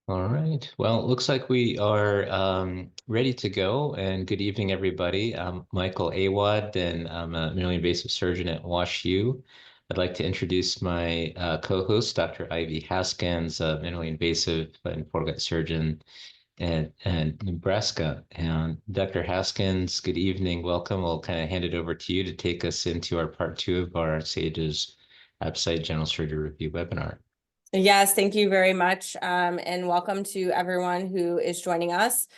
All right. Well, it looks like we are ready to go. And good evening, everybody. I'm Michael Awad, and I'm a minimally invasive surgeon at WashU. I'd like to introduce my co-host, Dr. Ivy Haskins, a minimally invasive and foregut surgeon at Nebraska. And Dr. Haskins, good evening. Welcome. We'll kind of hand it over to you to take us into our part two of our SAGES Absite General Surgery Review webinar. Yes, thank you very much. And welcome to everyone who is joining us.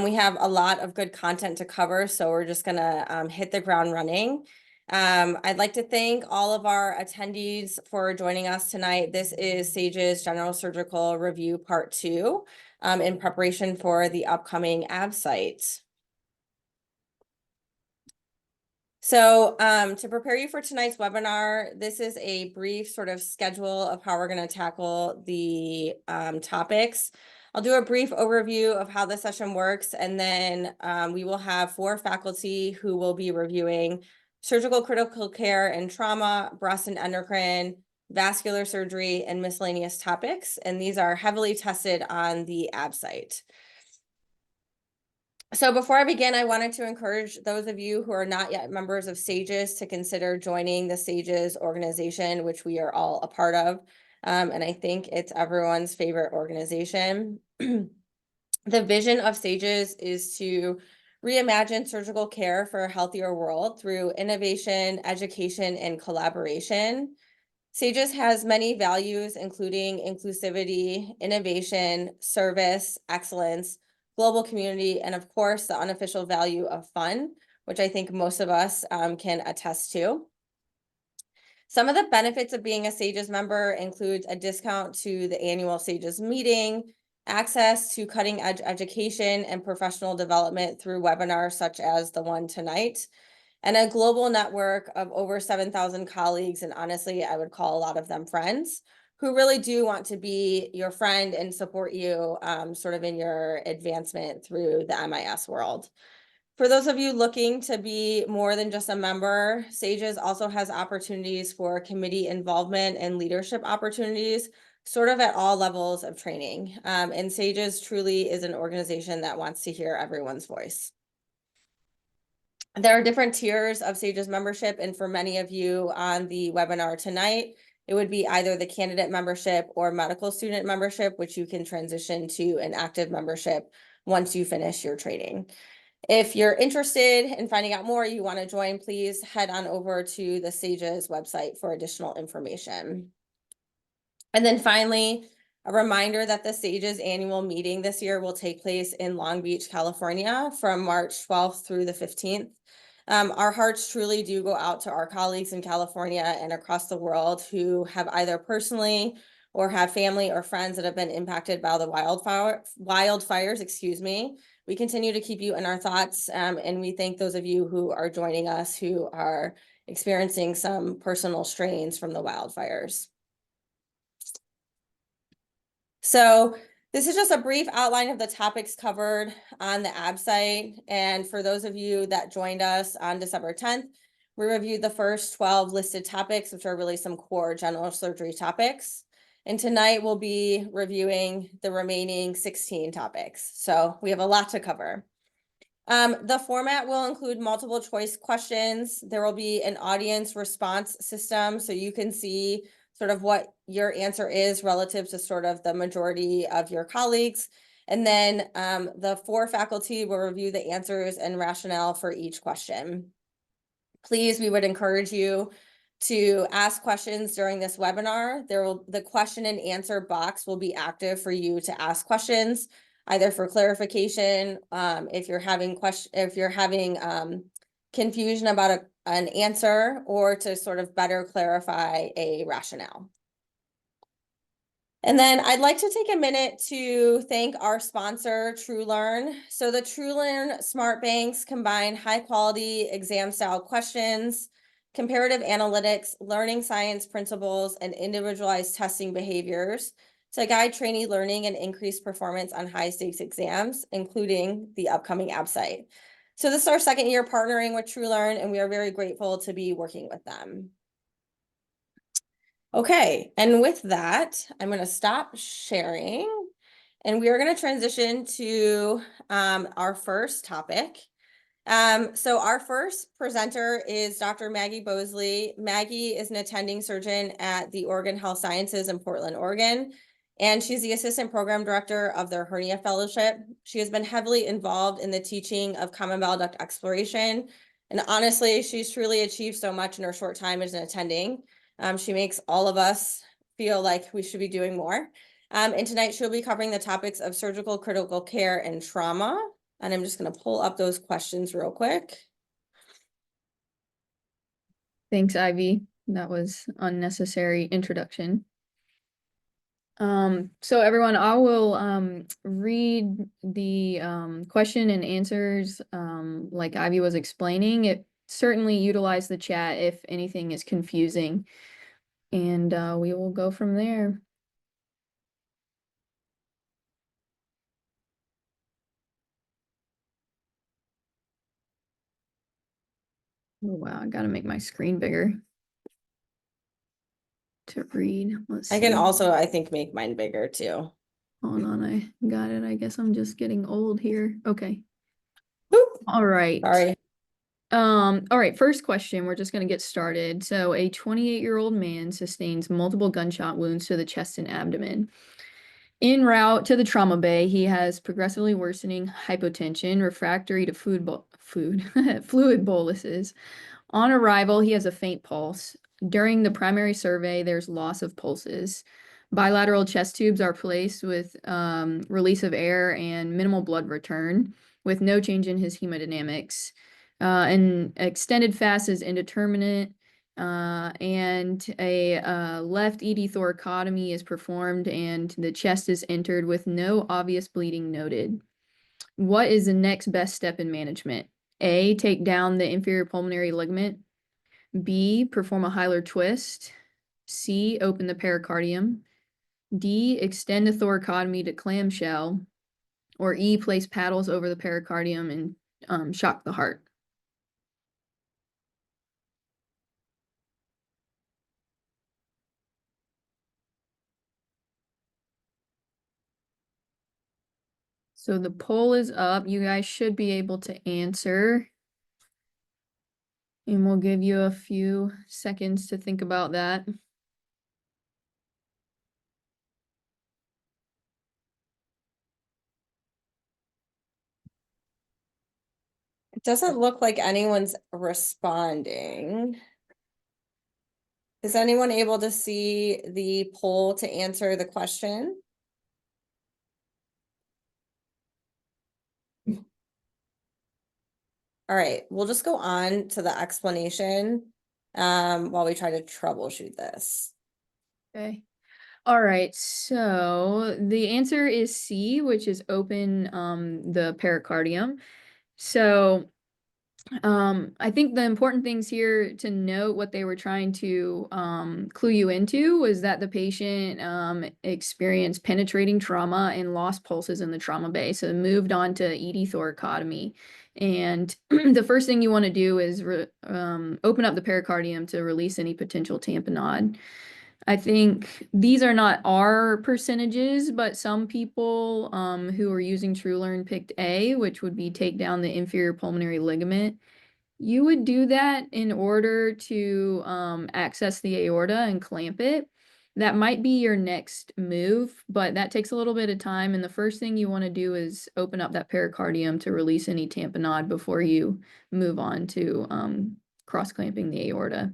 We have a lot of good content to cover, so we're just gonna hit the ground running. I'd like to thank all of our attendees for joining us tonight. This is SAGE's General Surgical Review Part 2 in preparation for the upcoming ABSITE. So to prepare you for tonight's webinar, this is a brief sort of schedule of how we're going to tackle the topics. I'll do a brief overview of how the session works, and then we will have 4 faculty who will be reviewing surgical critical care and trauma, breast and endocrine, vascular surgery, and miscellaneous topics. And these are heavily tested on the ABSITE. So before I begin, I wanted to encourage those of you who are not yet members of SAGES to consider joining the SAGES organization, which we are all a part of. And I think it's everyone's favorite organization. The vision of SAGES is to reimagine surgical care for a healthier world through innovation, education, and collaboration. SAGES has many values, including inclusivity, innovation, service, excellence, global community, and of course, the unofficial value of fun, which I think most of us can attest to. Some of the benefits of being a SAGES member includes a discount to the annual SAGES meeting, access to cutting-edge education and professional development through webinars such as the one tonight, and a global network of over 7,000 colleagues, and honestly, I would call a lot of them friends, who really do want to be your friend and support you sort of in your advancement through the MIS world. For those of you looking to be more than just a member, SAGES also has opportunities for committee involvement and leadership opportunities, sort of at all levels of training. And SAGES truly is an organization that wants to hear everyone's voice. There are different tiers of SAGES membership, and for many of you on the webinar tonight, it would be either the candidate membership or medical student membership, which you can transition to an active membership once you finish your training. If you're interested in finding out more, you want to join, please head on over to the SAGES website for additional information. And then finally, a reminder that the SAGES annual meeting this year will take place in Long Beach, California from March 12th through the 15th. Our hearts truly do go out to our colleagues in California and across the world who have either personally or have family or friends that have been impacted by the wildfires, excuse me. We continue to keep you in our thoughts, and we thank those of you who are joining us who are experiencing some personal strains from the wildfires. So this is just a brief outline of the topics covered on the ABSITE. And for those of you that joined us on December 10th, we reviewed the first 12 listed topics, which are really some core general surgery topics. And tonight we'll be reviewing the remaining 16 topics. So we have a lot to cover. The format will include multiple choice questions. There will be an audience response system, so you can see sort of what your answer is relative to sort of the majority of your colleagues. And then the 4 faculty will review the answers and rationale for each question. Please, we would encourage you to ask questions during this webinar. The question and answer box will be active for you to ask questions, either for clarification, if you're having confusion about an answer, or to sort of better clarify a rationale. And then I'd like to take a minute to thank our sponsor, TrueLearn. So the TrueLearn Smart Banks combine high quality exam style questions, comparative analytics, learning science principles, and individualized testing behaviors to guide trainee learning and increase performance on high stakes exams, including the upcoming ABSITE. So this is our 2nd year partnering with TrueLearn, and we are very grateful to be working with them. Okay, and with that, I'm going to stop sharing And we are going to transition to our first topic. So our first presenter is Dr. Maggie Bosley. Maggie is an attending surgeon at the Oregon Health Sciences in Portland, Oregon, and she's the assistant program director of their hernia fellowship. She has been heavily involved in the teaching of common bile duct exploration, and honestly, she's truly achieved so much in her short time as an attending. She makes all of us feel like we should be doing more. And tonight she'll be covering the topics of surgical critical care and trauma. And I'm just going to pull up those questions real quick. Thanks, Ivy. That was unnecessary introduction. So everyone, I will read the question and answers like Ivy was explaining. It certainly utilize the chat if anything is confusing, and we will go from there. Oh, wow, I gotta make my screen bigger to read. Let's see. I can also, I think, make mine bigger too. Hold on, I got it. I guess I'm just getting old here. Okay. Boop. All right. Sorry. All right, first question. We're just gonna get started. So a 28-year-old man sustains multiple gunshot wounds to the chest and abdomen. En route to the trauma bay, he has progressively worsening hypotension, refractory to fluid boluses. On arrival, he has a faint pulse. During the primary survey, there's loss of pulses. Bilateral chest tubes are placed with release of air and minimal blood return, with no change in his hemodynamics. An extended fast is indeterminate, and a left ED thoracotomy is performed, and the chest is entered with no obvious bleeding noted. What is the next best step in management? A, take down the inferior pulmonary ligament. B, perform a hilar twist. C, open the pericardium. D, extend the thoracotomy to clamshell. Or E, place paddles over the pericardium and shock the heart. So the poll is up. You guys should be able to answer. And we'll give you a few seconds to think about that. It doesn't look like anyone's responding. Is anyone able to see the poll to answer the question? All right, we'll just go on to the explanation while we try to troubleshoot this. Okay. All right, so the answer is C, which is open the pericardium. So I think the important things here to note, what they were trying to clue you into, was that the patient experienced penetrating trauma and lost pulses in the trauma bay, so moved on to ED thoracotomy. And the first thing you want to do is open up the pericardium to release any potential tamponade. I think these are not our percentages, but some people who are using TrueLearn picked A, which would be take down the inferior pulmonary ligament. You would do that in order to access the aorta and clamp it. That might be your next move, but that takes a little bit of time. And the first thing you want to do is open up that pericardium to release any tamponade before you move on to cross-clamping the aorta.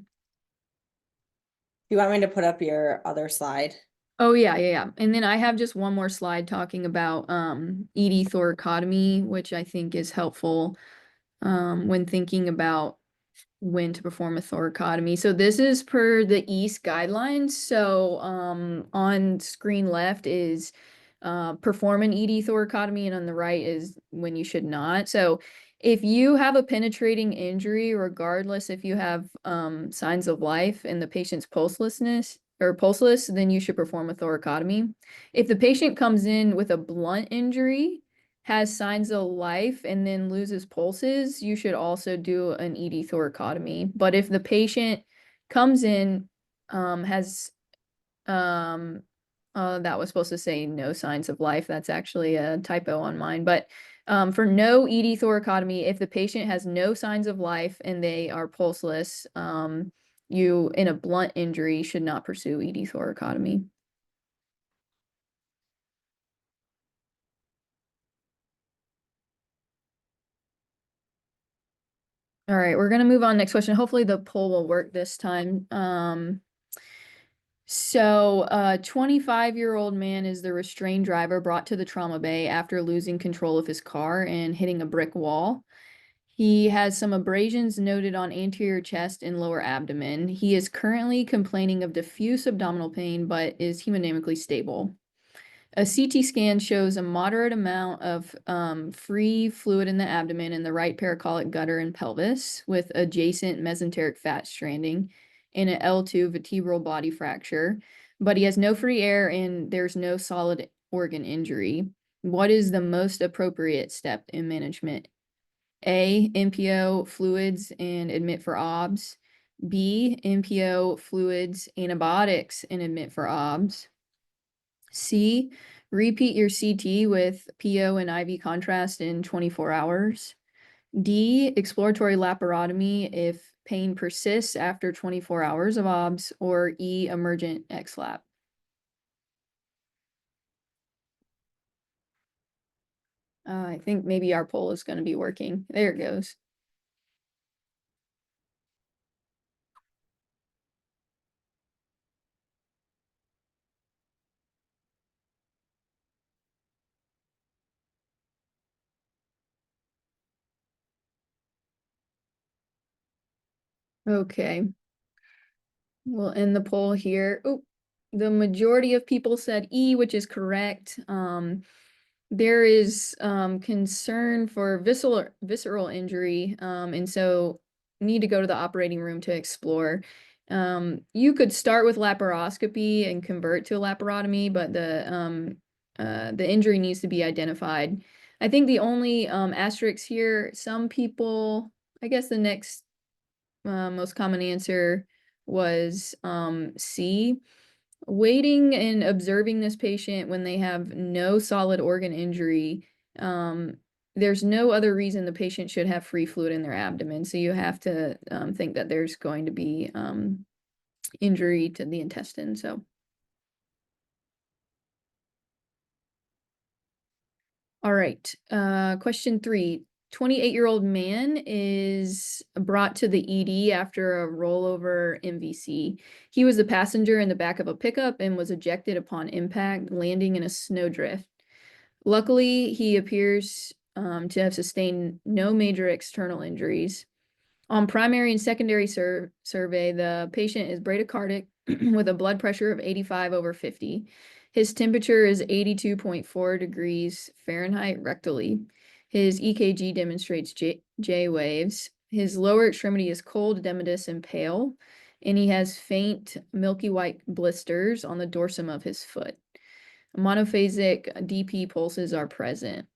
You want me to put up your other slide? Oh, yeah. And then I have just one more slide talking about ED thoracotomy, which I think is helpful when thinking about when to perform a thoracotomy. So this is per the EAST guidelines. So on screen left is perform an ED thoracotomy, and on the right is when you should not. So if you have a penetrating injury, regardless if you have signs of life and the patient's pulseless, then you should perform a thoracotomy. If the patient comes in with a blunt injury, has signs of life, and then loses pulses, you should also do an ED thoracotomy. But if the patient comes in, has That was supposed to say no signs of life. That's actually a typo on mine. But for no ED thoracotomy, if the patient has no signs of life and they are pulseless, you, in a blunt injury, should not pursue ED thoracotomy. All right, we're gonna move on. Next question. Hopefully the poll will work this time. So, 25-year-old man is the restrained driver brought to the trauma bay after losing control of his car and hitting a brick wall. He has some abrasions noted on anterior chest and lower abdomen. He is currently complaining of diffuse abdominal pain, but is hemodynamically stable. A CT scan shows a moderate amount of free fluid in the abdomen and the right paracolic gutter and pelvis with adjacent mesenteric fat stranding and an L2 vertebral body fracture, but he has no free air and there's no solid organ injury. What is the most appropriate step in management? A, NPO fluids and admit for OBS. B, NPO fluids, antibiotics, and admit for OBS. C, repeat your CT with PO and IV contrast in 24 hours. D, exploratory laparotomy if pain persists after 24 hours of OBS, or E, emergent XLAP. I think maybe our poll is going to be working. There it goes. Okay. We'll end the poll here. Oh, the majority of people said E, which is correct. There is concern for visceral injury, and so need to go to the operating room to explore. You could start with laparoscopy and convert to a laparotomy, but the injury needs to be identified. I think the only asterisk here, some people, I guess the next most common answer was C. Waiting and observing this patient when they have no solid organ injury, there's no other reason the patient should have free fluid in their abdomen. So you have to think that there's going to be injury to the intestine. So, all right. Question 3. 28-year-old man is brought to the ED after a rollover MVC. He was the passenger in the back of a pickup and was ejected upon impact, landing in a snowdrift. Luckily, he appears to have sustained no major external injuries. On primary and secondary survey, the patient is bradycardic with a blood pressure of 85/50. His temperature is 82.4 degrees Fahrenheit rectally. His EKG demonstrates J waves. His lower extremity is cold, edematous, and pale, and he has faint milky white blisters on the dorsum of his foot. Monophasic DP pulses are present.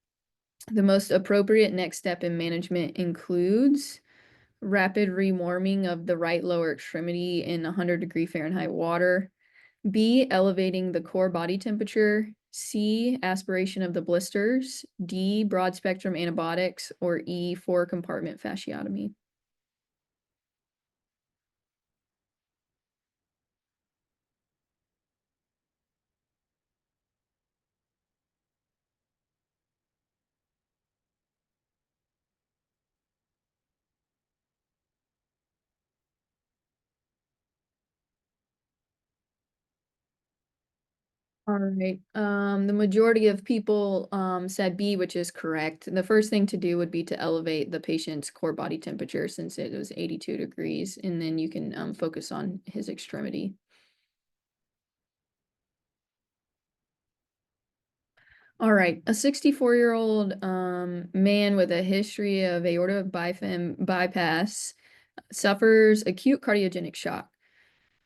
The most appropriate next step in management includes rapid rewarming of the right lower extremity in 100-degree Fahrenheit water. B, elevating the core body temperature. C, aspiration of the blisters. D, broad spectrum antibiotics. Or E, 4-compartment fasciotomy. All right. The majority of people said B, which is correct. The first thing to do would be to elevate the patient's core body temperature since it was 82 degrees, and then you can focus on his extremity. All right, a 64-year-old man with a history of aorta bypass suffers acute cardiogenic shock.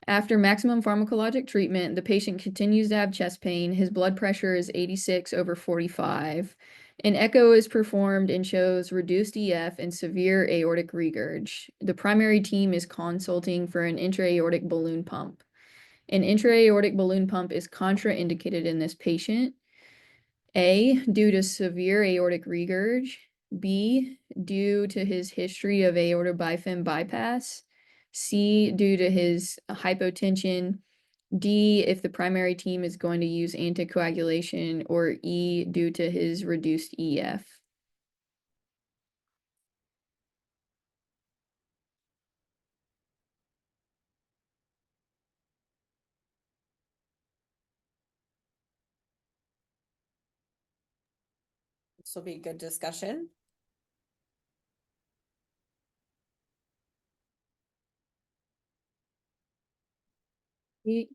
After maximum pharmacologic treatment, the patient continues to have chest pain. His blood pressure is 86/45. An echo is performed and shows reduced EF and severe aortic regurg. The primary team is consulting for an intra-aortic balloon pump. An intra-aortic balloon pump is contraindicated in this patient. A, due to severe aortic regurg. B, due to his history of aorta bifid bypass. C, due to his hypotension. D, if the primary team is going to use anticoagulation, or E, due to his reduced EF. This will be good discussion. Great.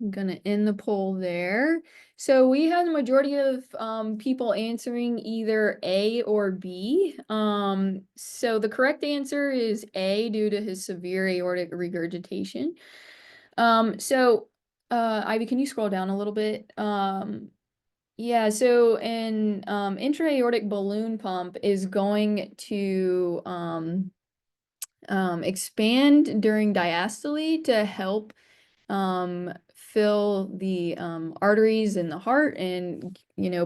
I'm gonna end the poll there. So we had the majority of people answering either A or B. So the correct answer is A, due to his severe aortic regurgitation. Ivy, can you scroll down a little bit? Yeah, so an intra-aortic balloon pump is going to expand during diastole to help fill the arteries in the heart and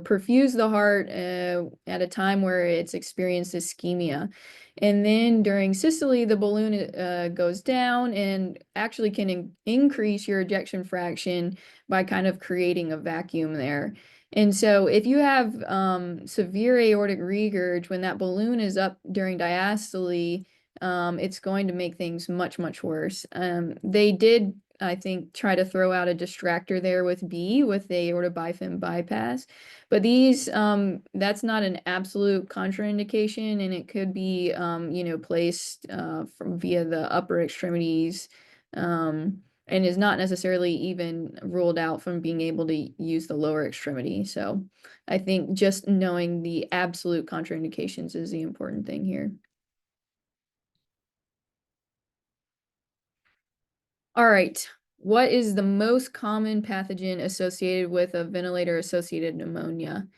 perfuse the heart at a time where it's experienced ischemia. And then during systole, the balloon goes down and actually can increase your ejection fraction by kind of creating a vacuum there. And so if you have severe aortic regurg, when that balloon is up during diastole, it's going to make things much, much worse. They did, I think, try to throw out a distractor there with B, with the aorta bifid bypass. But these, that's not an absolute contraindication, and it could be, placed via the upper extremities, and is not necessarily even ruled out from being able to use the lower extremity. So I think just knowing the absolute contraindications is the important thing here. All right. What is the most common pathogen associated with a ventilator-associated pneumonia?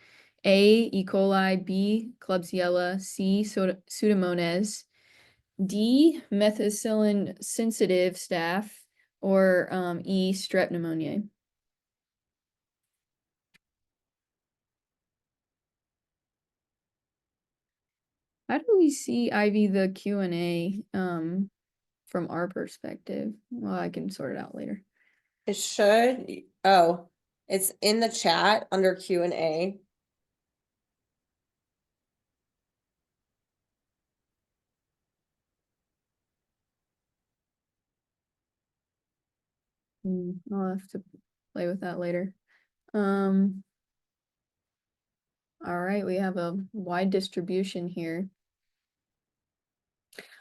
A, E. coli, B, Klebsiella, C, Pseudomonas, D, methicillin-sensitive staph, or E, strep pneumoniae. How do we see, Ivy, the Q&A from our perspective? Well, I can sort it out later. It should, it's in the chat under Q&A. I'll have to play with that later. All right, we have a wide distribution here.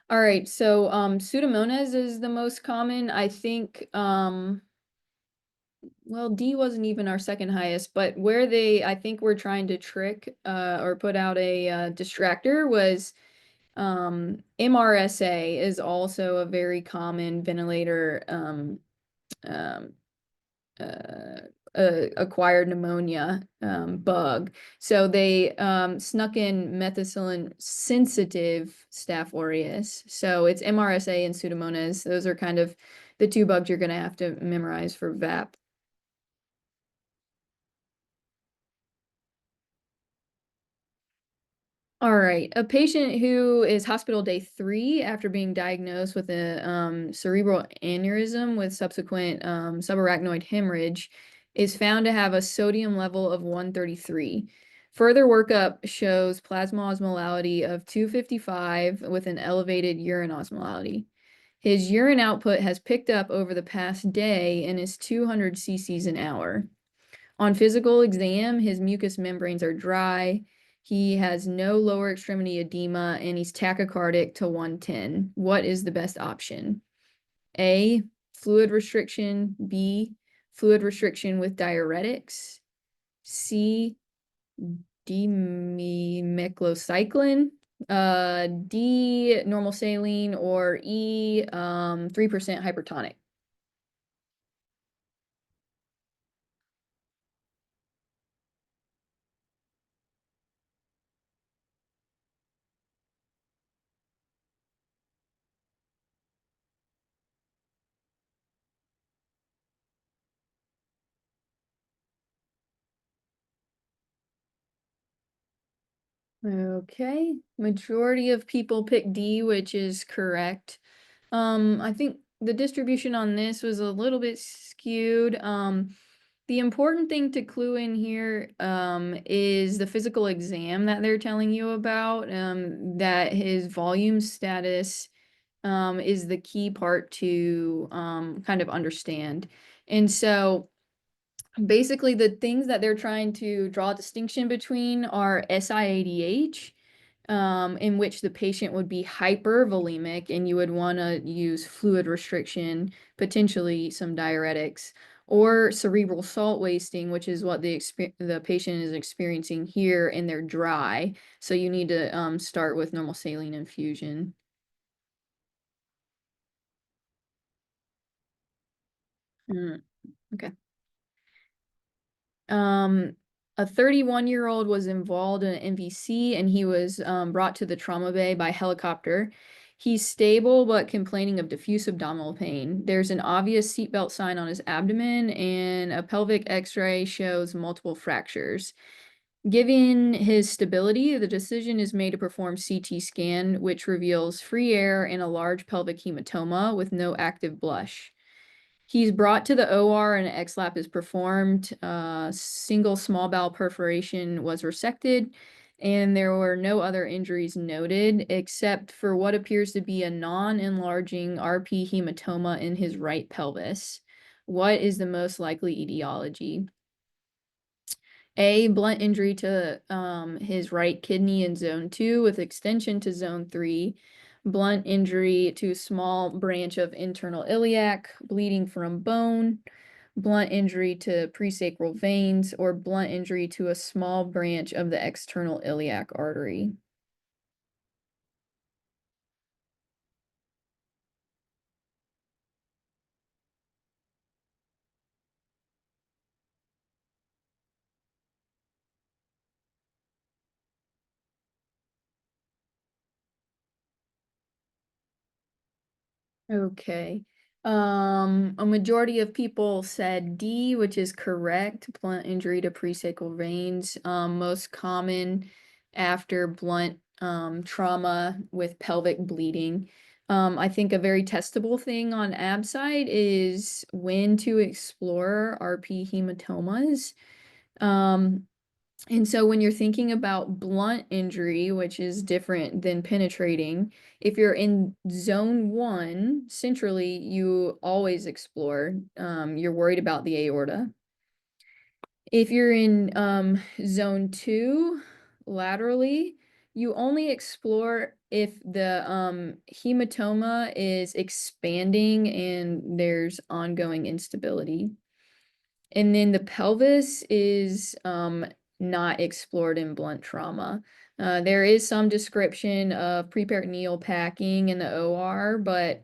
All right, so Pseudomonas is the most common. I think, well, D wasn't even our second highest, but where I think we're trying to trick or put out a distractor was MRSA is also a very common ventilator acquired pneumonia bug. So they snuck in methicillin sensitive Staph aureus. So it's MRSA and Pseudomonas. Those are kind of the two bugs you're going to have to memorize for VAP. All right, a patient who is hospital day 3 after being diagnosed with a cerebral aneurysm with subsequent subarachnoid hemorrhage is found to have a sodium level of 133. Further workup shows plasma osmolality of 255 with an elevated urine osmolality. His urine output has picked up over the past day and is 200 cc's an hour. On physical exam, his mucous membranes are dry. He has no lower extremity edema and he's tachycardic to 110. What is the best option? A, fluid restriction. B, fluid restriction with diuretics. C, demeclocycline. D, normal saline, or E, 3% hypertonic. Okay, majority of people pick D, which is correct. I think the distribution on this was a little bit skewed. The important thing to clue in here is the physical exam that they're telling you about, that his volume status is the key part to kind of understand. And so basically the things that they're trying to draw a distinction between are SIADH, in which the patient would be hypervolemic and you would want to use fluid restriction, potentially some diuretics, or cerebral salt wasting, which is what the patient is experiencing here, and they're dry. So you need to start with normal saline infusion. Okay. A 31-year-old was involved in an MVC and he was brought to the trauma bay by helicopter. He's stable but complaining of diffuse abdominal pain. There's an obvious seatbelt sign on his abdomen, and a pelvic x-ray shows multiple fractures. Given his stability, the decision is made to perform CT scan, which reveals free air and a large pelvic hematoma with no active blush. He's brought to the OR and an X-lap is performed. Single small bowel perforation was resected, and there were no other injuries noted except for what appears to be a non-enlarging RP hematoma in his right pelvis. What is the most likely etiology? A, blunt injury to his right kidney in zone 2 with extension to zone 3. Blunt injury to a small branch of internal iliac, bleeding from bone. Blunt injury to presacral veins, or blunt injury to a small branch of the external iliac artery. Okay. A majority of people said D, which is correct. Blunt injury to presacral veins. Most common after blunt trauma with pelvic bleeding. I think a very testable thing on ABSITE is when to explore RP hematomas. And so when you're thinking about blunt injury, which is different than penetrating, if you're in zone 1, centrally, you always explore. You're worried about the aorta. If you're in zone 2, laterally, you only explore if the hematoma is expanding and there's ongoing instability. And then the pelvis is not explored in blunt trauma. There is some description of preperitoneal packing in the OR, but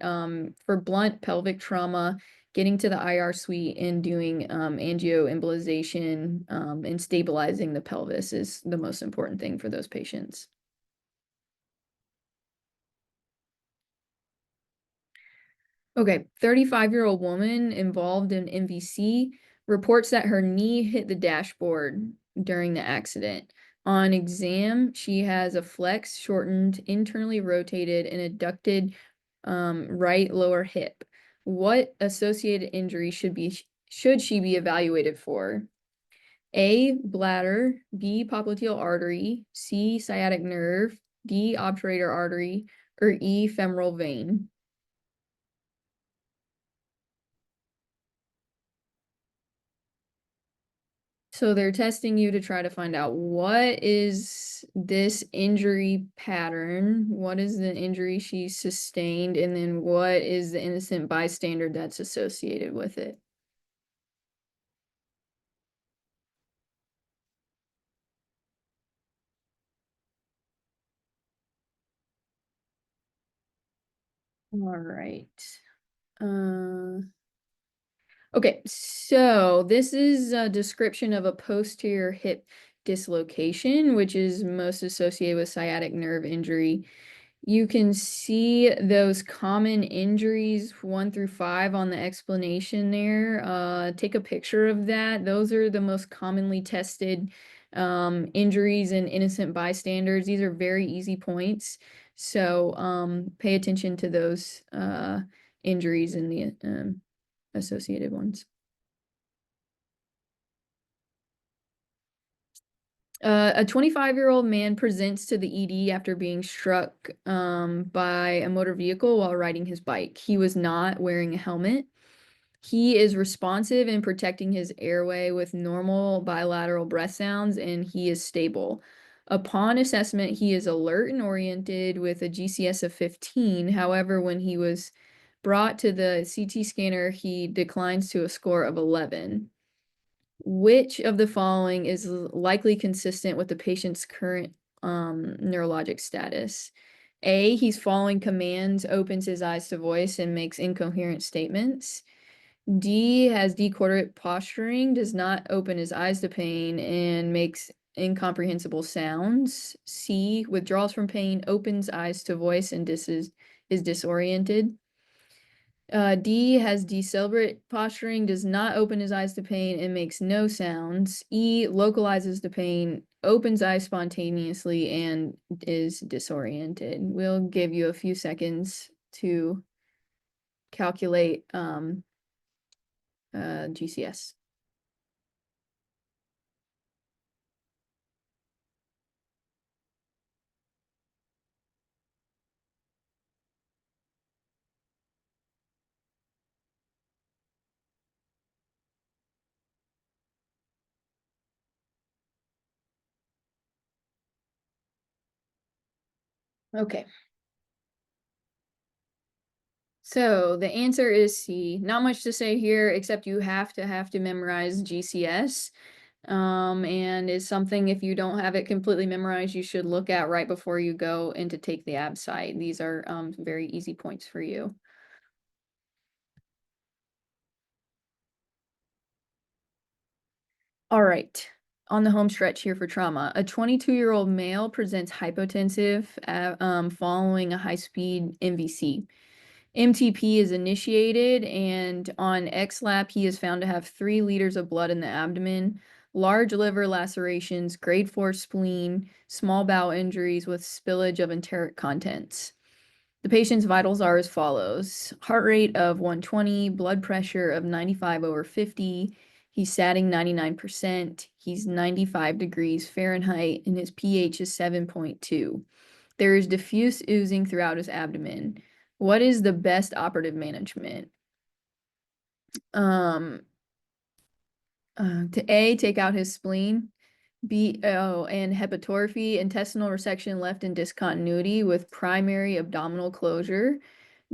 for blunt pelvic trauma, getting to the IR suite and doing angioembolization and stabilizing the pelvis is the most important thing for those patients. Okay, 35-year-old woman involved in MVC reports that her knee hit the dashboard during the accident. On exam, she has a flex, shortened, internally rotated, and adducted right lower hip. What associated injury should she be evaluated for? A, bladder, B, popliteal artery, C, sciatic nerve, D, obturator artery, or E, femoral vein? So they're testing you to try to find out what is this injury pattern, what is the injury she sustained, and then what is the innocent bystander that's associated with it. All right. Okay, so this is a description of a posterior hip dislocation, which is most associated with sciatic nerve injury. You can see those common injuries 1 through 5 on the explanation there. Take a picture of that. Those are the most commonly tested injuries in innocent bystanders. These are very easy points. So pay attention to those injuries and the associated ones. A 25-year-old man presents to the ED after being struck by a motor vehicle while riding his bike. He was not wearing a helmet. He is responsive in protecting his airway with normal bilateral breath sounds, and he is stable. Upon assessment, he is alert and oriented with a GCS of 15. However, when he was brought to the CT scanner, he declines to a score of 11. Which of the following is likely consistent with the patient's current neurologic status? A, he's following commands, opens his eyes to voice, and makes incoherent statements. D, has decorticate posturing, does not open his eyes to pain, and makes incomprehensible sounds. C, withdraws from pain, opens eyes to voice, and is disoriented. D, has decelerate posturing, does not open his eyes to pain, and makes no sounds. E, localizes the pain, opens eyes spontaneously, and is disoriented. We'll give you a few seconds to calculate GCS. Okay. So the answer is C. Not much to say here, except you have to memorize GCS. And is something, if you don't have it completely memorized, you should look at right before you go in to take the ab site. These are very easy points for you. All right, on the home stretch here for trauma. A 22-year-old male presents hypotensive following a high-speed MVC. MTP is initiated, and on XLAP, he is found to have 3 liters of blood in the abdomen, large liver lacerations, grade 4 spleen, small bowel injuries with spillage of enteric contents. The patient's vitals are as follows: heart rate of 120, blood pressure of 95/50. He's satting 99%. He's 95 degrees Fahrenheit, and his pH is 7.2. There is diffuse oozing throughout his abdomen. What is the best operative management? To A, take out his spleen. B, and hepatophagy, intestinal resection left in discontinuity with primary abdominal closure.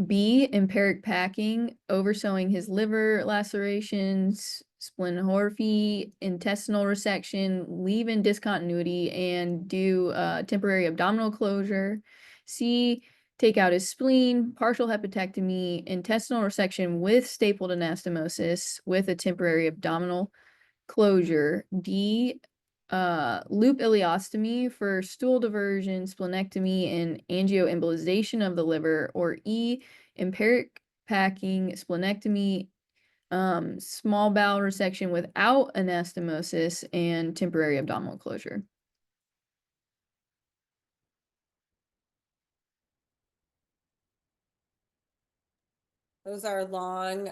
B, empiric packing, oversewing his liver lacerations, splenohorphy, intestinal resection, leave in discontinuity, and do temporary abdominal closure. C, take out his spleen, partial hepatectomy, intestinal resection with stapled anastomosis with a temporary abdominal closure. D, loop ileostomy for stool diversion, splenectomy, and angioembolization of the liver. Or E, empiric packing, splenectomy, small bowel resection without anastomosis, and temporary abdominal closure. Those are long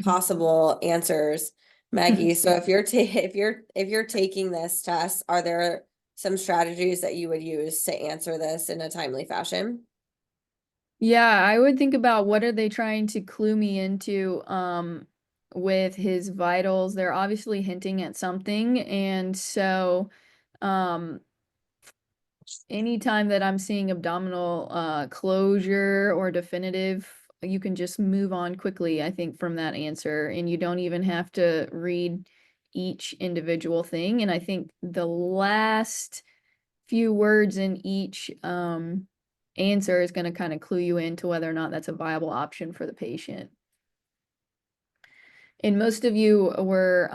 possible answers, Maggie. So if you're taking this test, are there some strategies that you would use to answer this in a timely fashion? Yeah, I would think about what are they trying to clue me into with his vitals. They're obviously hinting at something, and so anytime that I'm seeing abdominal closure or definitive, you can just move on quickly, I think, from that answer, and you don't even have to read each individual thing. And I think the last few words in each answer is going to kind of clue you into whether or not that's a viable option for the patient. And most of you were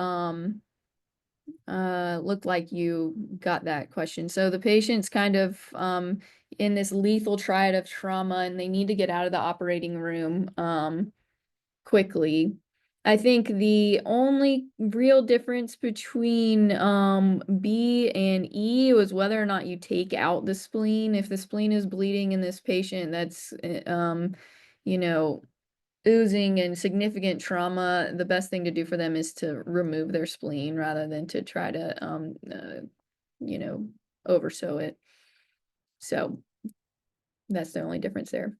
looked like you got that question. So the patient's kind of in this lethal triad of trauma, and they need to get out of the operating room quickly. I think the only real difference between B and E was whether or not you take out the spleen. If the spleen is bleeding in this patient, that's you know, oozing and significant trauma, the best thing to do for them is to remove their spleen rather than to try to you know, oversew it. So that's the only difference there.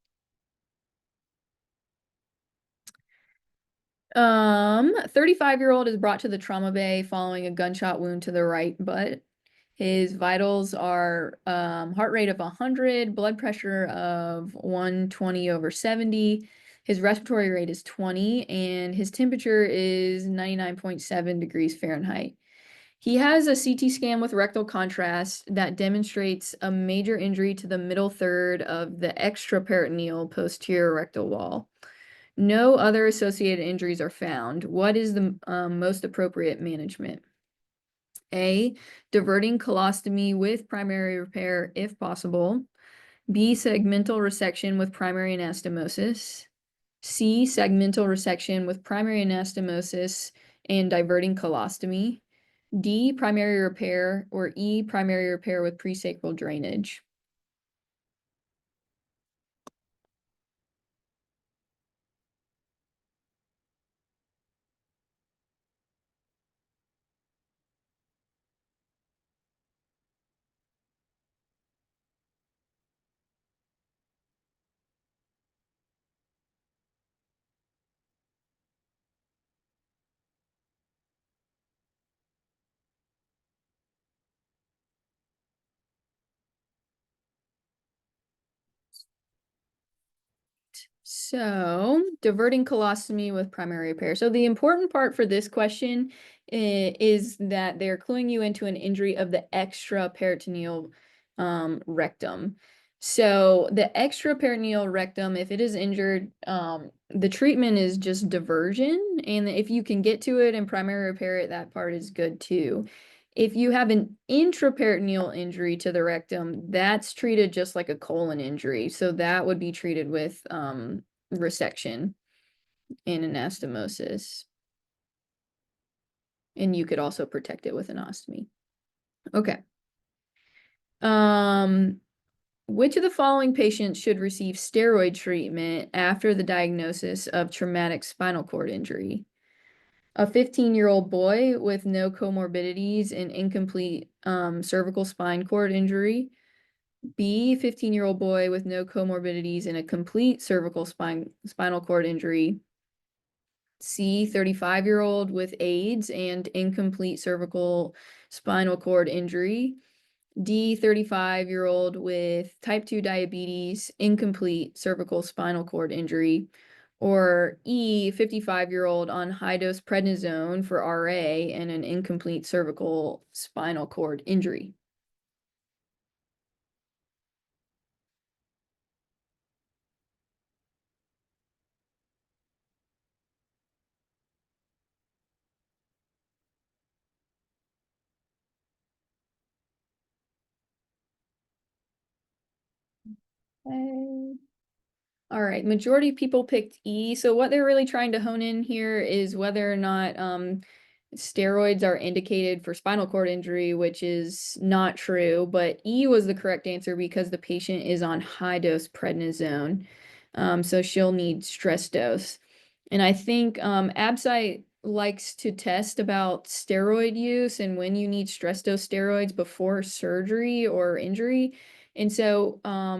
35-year-old is brought to the trauma bay following a gunshot wound to the right butt. His vitals are heart rate of 100, blood pressure of 120/70. His respiratory rate is 20, and his temperature is 99.7 degrees Fahrenheit. He has a CT scan with rectal contrast that demonstrates a major injury to the middle third of the extraperitoneal posterior rectal wall. No other associated injuries are found. What is the most appropriate management? A, diverting colostomy with primary repair if possible. B, segmental resection with primary anastomosis. C, segmental resection with primary anastomosis and diverting colostomy. D, primary repair, or E, primary repair with presacral drainage. So, diverting colostomy with primary repair. So the important part for this question is that they're cluing you into an injury of the extraperitoneal rectum. So the extraperitoneal rectum, if it is injured, the treatment is just diversion. And if you can get to it and primary repair it, that part is good too. If you have an intraperitoneal injury to the rectum, that's treated just like a colon injury. So that would be treated with resection and anastomosis. And you could also protect it with an ostomy. Okay. Which of the following patients should receive steroid treatment after the diagnosis of traumatic spinal cord injury? A 15-year-old boy with no comorbidities and incomplete cervical spine cord injury. B, 15-year-old boy with no comorbidities and a complete cervical spinal cord injury. C, 35-year-old with AIDS and incomplete cervical spinal cord injury. D, 35-year-old with type 2 diabetes, incomplete cervical spinal cord injury. Or E, 55-year-old on high-dose prednisone for RA and an incomplete cervical spinal cord injury. Okay. All right, majority of people picked E. So what they're really trying to hone in here is whether or not steroids are indicated for spinal cord injury, which is not true, but E was the correct answer because the patient is on high-dose prednisone. So she'll need stress dose. And I think Absite likes to test about steroid use and when you need stress dose steroids before surgery or injury. And so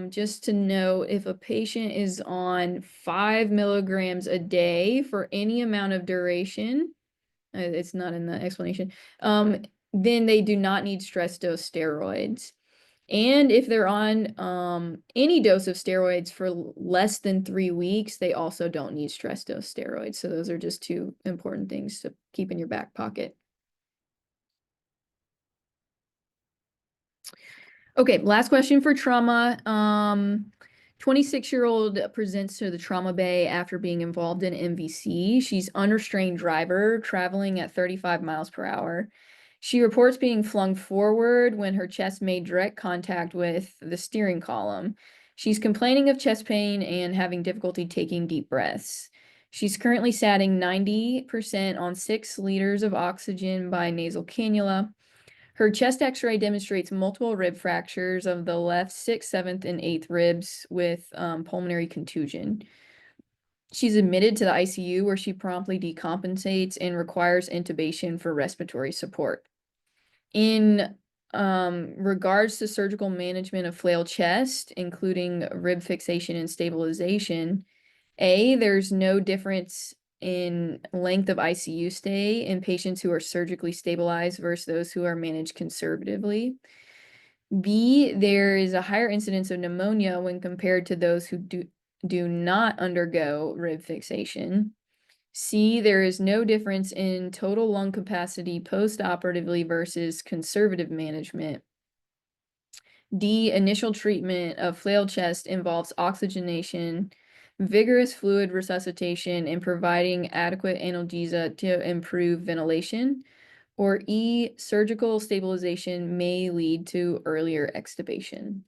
just to know, if a patient is on 5 milligrams a day for any amount of duration, it's not in the explanation, then they do not need stress dose steroids. And if they're on any dose of steroids for less than 3 weeks, they also don't need stress dose steroids. So those are just two important things to keep in your back pocket. Okay, last question for trauma. 26-year-old presents to the trauma bay after being involved in MVC. She's unrestrained driver, traveling at 35 miles per hour. She reports being flung forward when her chest made direct contact with the steering column. She's complaining of chest pain and having difficulty taking deep breaths. She's currently satting 90% on 6 liters of oxygen by nasal cannula. Her chest x-ray demonstrates multiple rib fractures of the left 6th, 7th, and 8th ribs with pulmonary contusion. She's admitted to the ICU where she promptly decompensates and requires intubation for respiratory support. In regards to surgical management of flail chest, including rib fixation and stabilization, there's no difference in length of ICU stay in patients who are surgically stabilized versus those who are managed conservatively. B, there is a higher incidence of pneumonia when compared to those who do not undergo rib fixation. C, there is no difference in total lung capacity post-operatively versus conservative management. D, initial treatment of flail chest involves oxygenation, vigorous fluid resuscitation, and providing adequate analgesia to improve ventilation. Or E, surgical stabilization may lead to earlier extubation.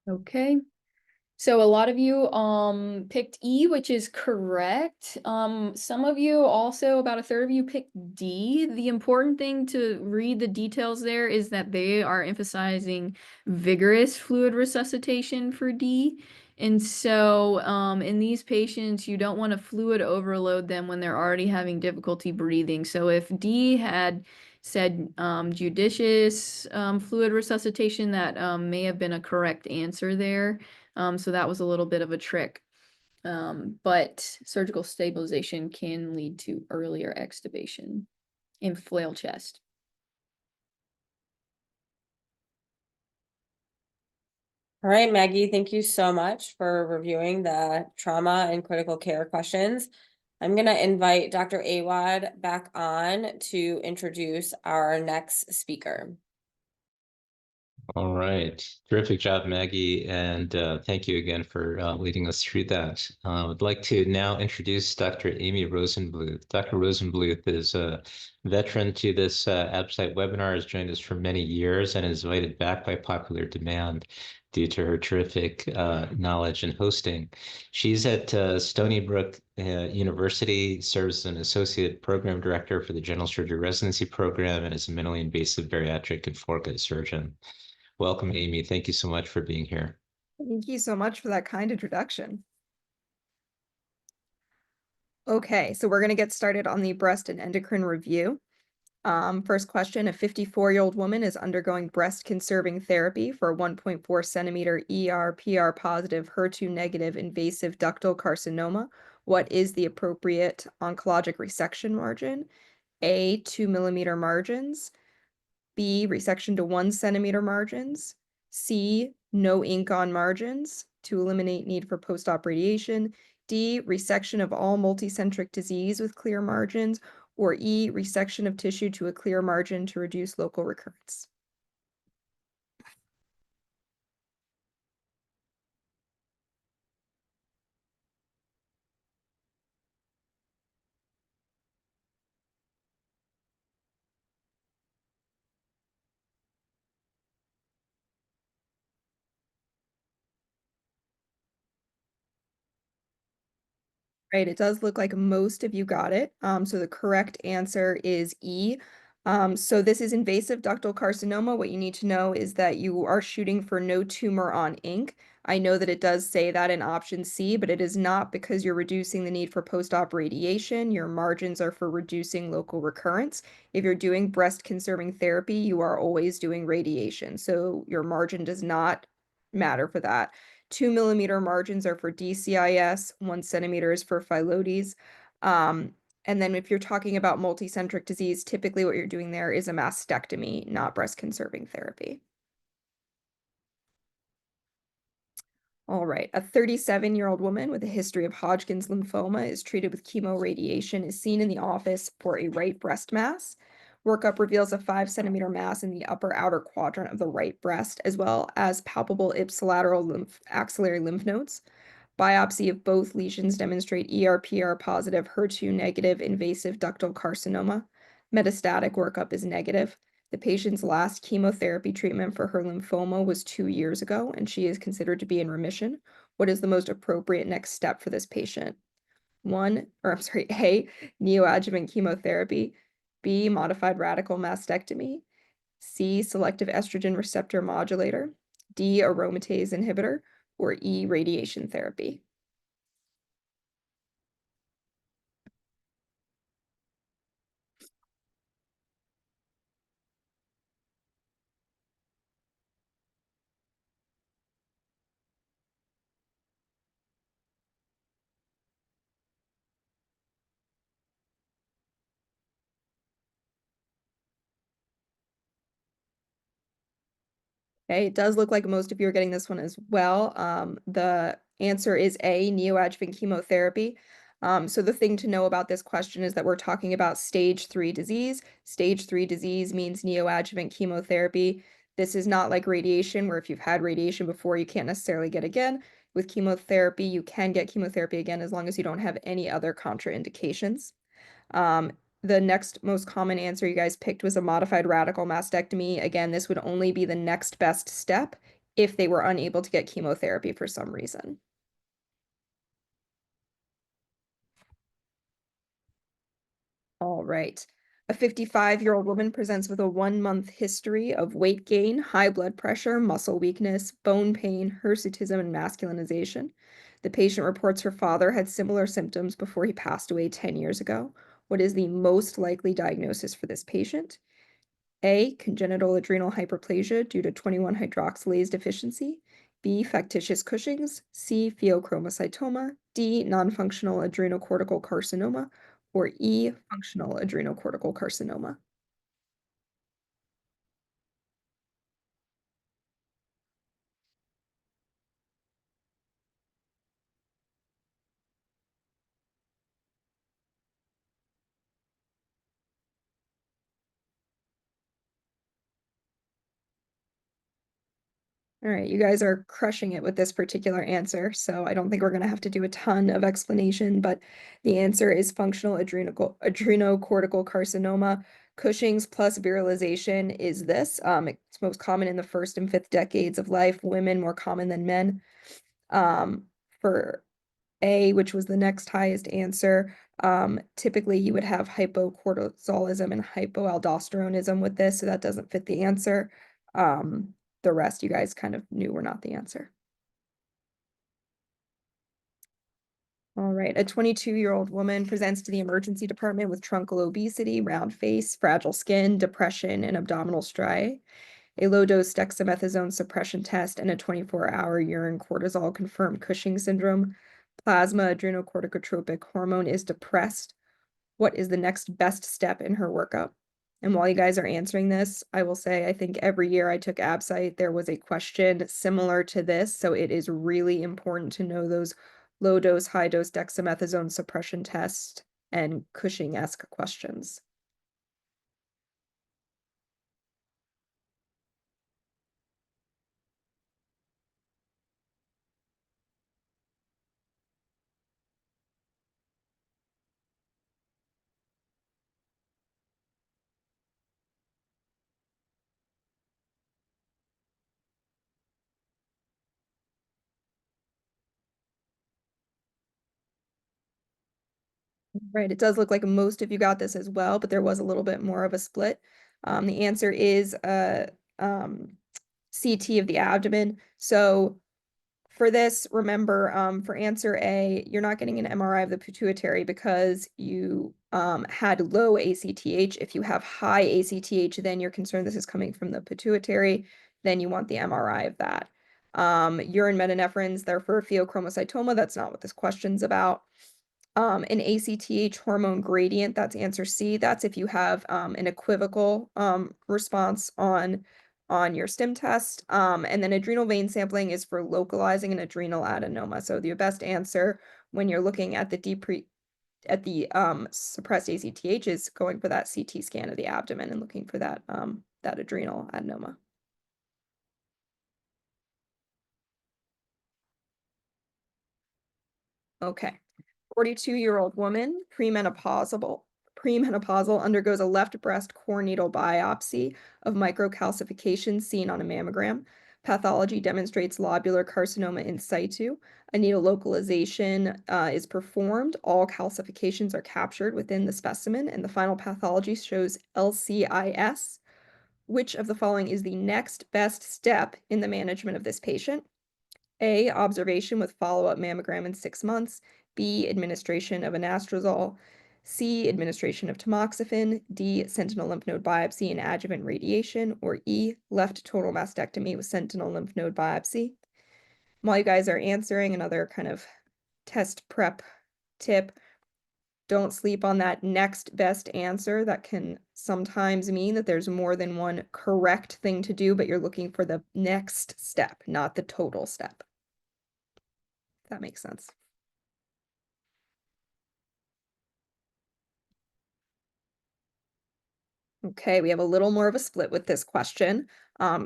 Okay. So a lot of you picked E, which is correct. Some of you also, about a third of you picked D. The important thing to read the details there is that they are emphasizing vigorous fluid resuscitation for D. And so in these patients, you don't want to fluid overload them when they're already having difficulty breathing. So if D had said judicious fluid resuscitation, that may have been a correct answer there. So that was a little bit of a trick. But surgical stabilization can lead to earlier extubation in flail chest. All right, Maggie, thank you so much for reviewing the trauma and critical care questions. I'm going to invite Dr. Awad back on to introduce our next speaker. All right. Terrific job, Maggie. And thank you again for leading us through that. I'd like to now introduce Dr. Amy Rosenbluth. Dr. Rosenbluth is a veteran to this ABSITE webinar, has joined us for many years and is invited back by popular demand due to her terrific knowledge and hosting. She's at Stony Brook University, serves as an associate program director for the general surgery residency program, and is a minimally invasive bariatric and foregut surgeon. Welcome, Amy. Thank you so much for being here. Thank you so much for that kind introduction. Okay, so we're going to get started on the breast and endocrine review. First question, a 54-year-old woman is undergoing breast conserving therapy for a 1.4 centimeter ER/PR positive HER2 negative invasive ductal carcinoma. What is the appropriate oncologic resection margin? A, 2 millimeter margins. B, resection to 1 centimeter margins. C, no ink on margins to eliminate need for post-op radiation. D, resection of all multicentric disease with clear margins. Or E, resection of tissue to a clear margin to reduce local recurrence. Right, it does look like most of you got it. So the correct answer is E. So this is invasive ductal carcinoma. What you need to know is that you are shooting for no tumor on ink. I know that it does say that in option C, but it is not because you're reducing the need for post-op radiation. Your margins are for reducing local recurrence. If you're doing breast conserving therapy, you are always doing radiation. So your margin does not matter for that. 2 millimeter margins are for DCIS, 1 centimeter is for phyllodes. And then if you're talking about multicentric disease, typically what you're doing there is a mastectomy, not breast conserving therapy. All right, a 37-year-old woman with a history of Hodgkin's lymphoma is treated with chemoradiation, is seen in the office for a right breast mass. Workup reveals a 5-centimeter mass in the upper outer quadrant of the right breast, as well as palpable ipsilateral axillary lymph nodes. Biopsy of both lesions demonstrate ER/PR positive, HER2 negative invasive ductal carcinoma. Metastatic workup is negative. The patient's last chemotherapy treatment for her lymphoma was 2 years ago, and she is considered to be in remission. What is the most appropriate next step for this patient? A, neoadjuvant chemotherapy, B, modified radical mastectomy, C, selective estrogen receptor modulator, D, aromatase inhibitor, or E, radiation therapy. Okay, it does look like most of you are getting this one as well. The answer is A, neoadjuvant chemotherapy. So the thing to know about this question is that we're talking about stage 3 disease. Stage 3 disease means neoadjuvant chemotherapy. This is not like radiation, where if you've had radiation before, you can't necessarily get again. With chemotherapy, you can get chemotherapy again as long as you don't have any other contraindications. The next most common answer you guys picked was a modified radical mastectomy. Again, this would only be the next best step if they were unable to get chemotherapy for some reason. All right. A 55-year-old woman presents with a 1-month history of weight gain, high blood pressure, muscle weakness, bone pain, hirsutism, and masculinization. The patient reports her father had similar symptoms before he passed away 10 years ago. What is the most likely diagnosis for this patient? A, congenital adrenal hyperplasia due to 21-hydroxylase deficiency. B, factitious Cushing's. C, pheochromocytoma. D, non-functional adrenocortical carcinoma. Or E, functional adrenocortical carcinoma. All right, you guys are crushing it with this particular answer, so I don't think we're going to have to do a ton of explanation, but the answer is functional adrenocortical carcinoma. Cushing's plus virilization is this. It's most common in the 1st and 5th decades of life, women more common than men. For A, which was the next highest answer, typically you would have hypocortisolism and hypoaldosteronism with this, so that doesn't fit the answer. The rest you guys kind of knew were not the answer. All right, a 22-year-old woman presents to the emergency department with truncal obesity, round face, fragile skin, depression, and abdominal striae. A low-dose dexamethasone suppression test and a 24-hour urine cortisol confirmed Cushing syndrome. Plasma adrenocorticotropic hormone is depressed. What is the next best step in her workup? And while you guys are answering this, I will say I think every year I took ABSITE, there was a question similar to this. So it is really important to know those low dose, high dose dexamethasone suppression test and Cushing-esque questions. Right, it does look like most of you got this as well, but there was a little bit more of a split. The answer is CT of the abdomen. So for this, remember, for answer A, you're not getting an MRI of the pituitary because you had low ACTH. If you have high ACTH, then you're concerned this is coming from the pituitary, then you want the MRI of that. Urine metanephrines, they're for pheochromocytoma. That's not what this question's about. An ACTH hormone gradient, that's answer C. That's if you have an equivocal response on on your stim test. And then adrenal vein sampling is for localizing an adrenal adenoma. So the best answer when you're looking at the suppressed ACTH is going for that CT scan of the abdomen and looking for that adrenal adenoma. Okay. 42-year-old woman, premenopausal, undergoes a left breast core needle biopsy of microcalcification seen on a mammogram. Pathology demonstrates lobular carcinoma in situ. A needle localization is performed. All calcifications are captured within the specimen, and the final pathology shows LCIS. Which of the following is the next best step in the management of this patient? A, observation with follow-up mammogram in 6 months. B, administration of anastrozole. C, administration of tamoxifen. D, sentinel lymph node biopsy and adjuvant radiation. Or E, left total mastectomy with sentinel lymph node biopsy. While you guys are answering, another kind of test prep tip, don't sleep on that next best answer. That can sometimes mean that there's more than one correct thing to do, but you're looking for the next step, not the total step. If that makes sense. Okay, we have a little more of a split with this question.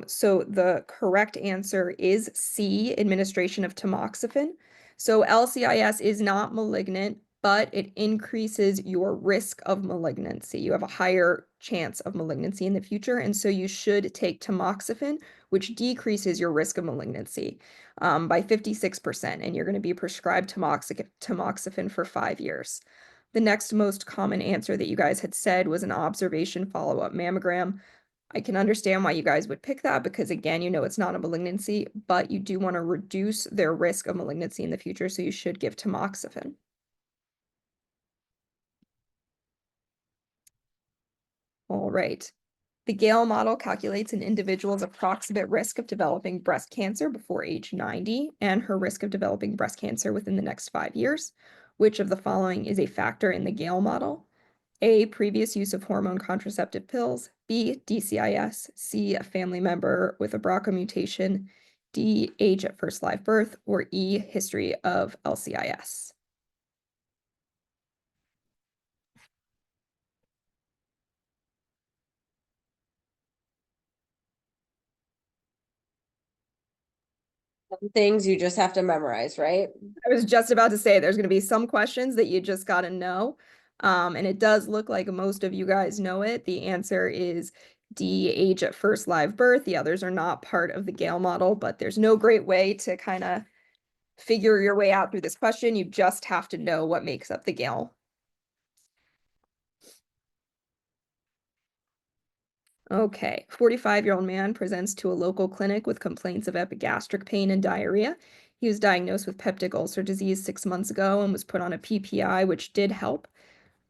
So the correct answer is C, administration of tamoxifen. So LCIS is not malignant, but it increases your risk of malignancy. You have a higher chance of malignancy in the future, and so you should take tamoxifen, which decreases your risk of malignancy by 56%, and you're going to be prescribed tamoxifen for 5 years. The next most common answer that you guys had said was an observation follow-up mammogram. I can understand why you guys would pick that because, again, you know it's not a malignancy, but you do want to reduce their risk of malignancy in the future, so you should give tamoxifen. All right. The Gale model calculates an individual's approximate risk of developing breast cancer before age 90 and her risk of developing breast cancer within the next 5 years. Which of the following is a factor in the Gale model? A, previous use of hormone contraceptive pills. B, DCIS. C, a family member with a BRCA mutation. D, age at first live birth. Or E, history of LCIS. Some things you just have to memorize, right? I was just about to say there's going to be some questions that you just got to know. And it does look like most of you guys know it. The answer is D, age at first live birth. The others are not part of the Gale model, but there's no great way to kind of figure your way out through this question. You just have to know what makes up the Gale. Okay, 45-year-old man presents to a local clinic with complaints of epigastric pain and diarrhea. He was diagnosed with peptic ulcer disease 6 months ago and was put on a PPI, which did help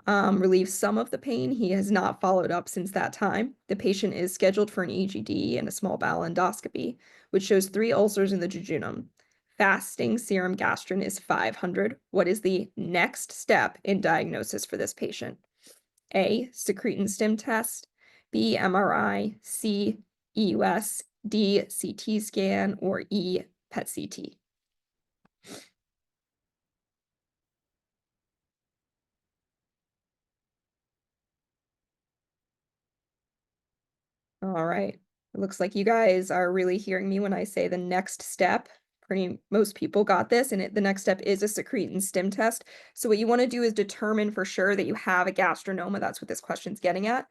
relieve some of the pain. He has not followed up since that time. The patient is scheduled for an EGD and a small bowel endoscopy, which shows 3 ulcers in the jejunum. Fasting serum gastrin is 500. What is the next step in diagnosis for this patient? A, secretin stim test. B, MRI. C, EUS. D, CT scan. Or E, PET CT. All right. It looks like you guys are really hearing me when I say the next step. Most people got this, and the next step is a secretin stim test. So what you want to do is determine for sure that you have a gastrinoma. That's what this question's getting at.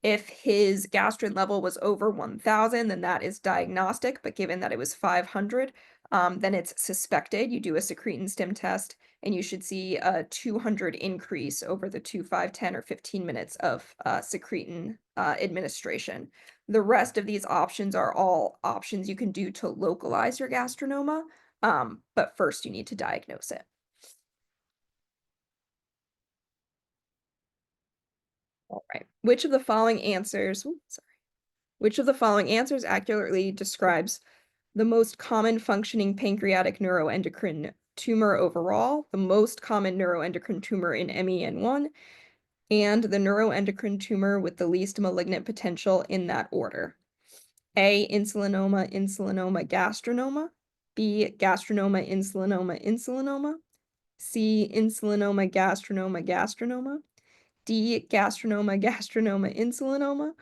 If his gastrin level was over 1,000, then that is diagnostic. But given that it was 500, then it's suspected. You do a secretin stim test, and you should see a 200 increase over the 2, 5, 10, or 15 minutes of secretin administration. The rest of these options are all options you can do to localize your gastrinoma, but first you need to diagnose it. All right. Which of the following answers accurately describes the most common functioning pancreatic neuroendocrine tumor overall, the most common neuroendocrine tumor in MEN1, and the neuroendocrine tumor with the least malignant potential in that order? A, insulinoma, insulinoma, gastrinoma. B, gastrinoma, insulinoma, insulinoma. C, insulinoma, gastrinoma, gastrinoma. D, gastrinoma, gastrinoma, insulinoma.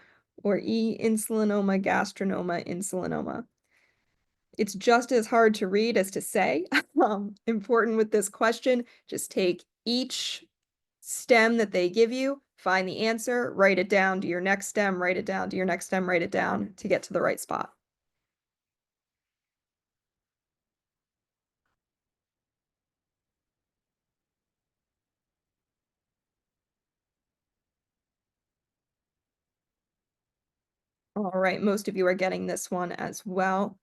Or E, insulinoma, gastrinoma, insulinoma. It's just as hard to read as to say. Important with this question, just take each stem that they give you, find the answer, write it down, do your next stem, write it down, do your next stem, write it down to get to the right spot. All right, most of you are getting this one as well.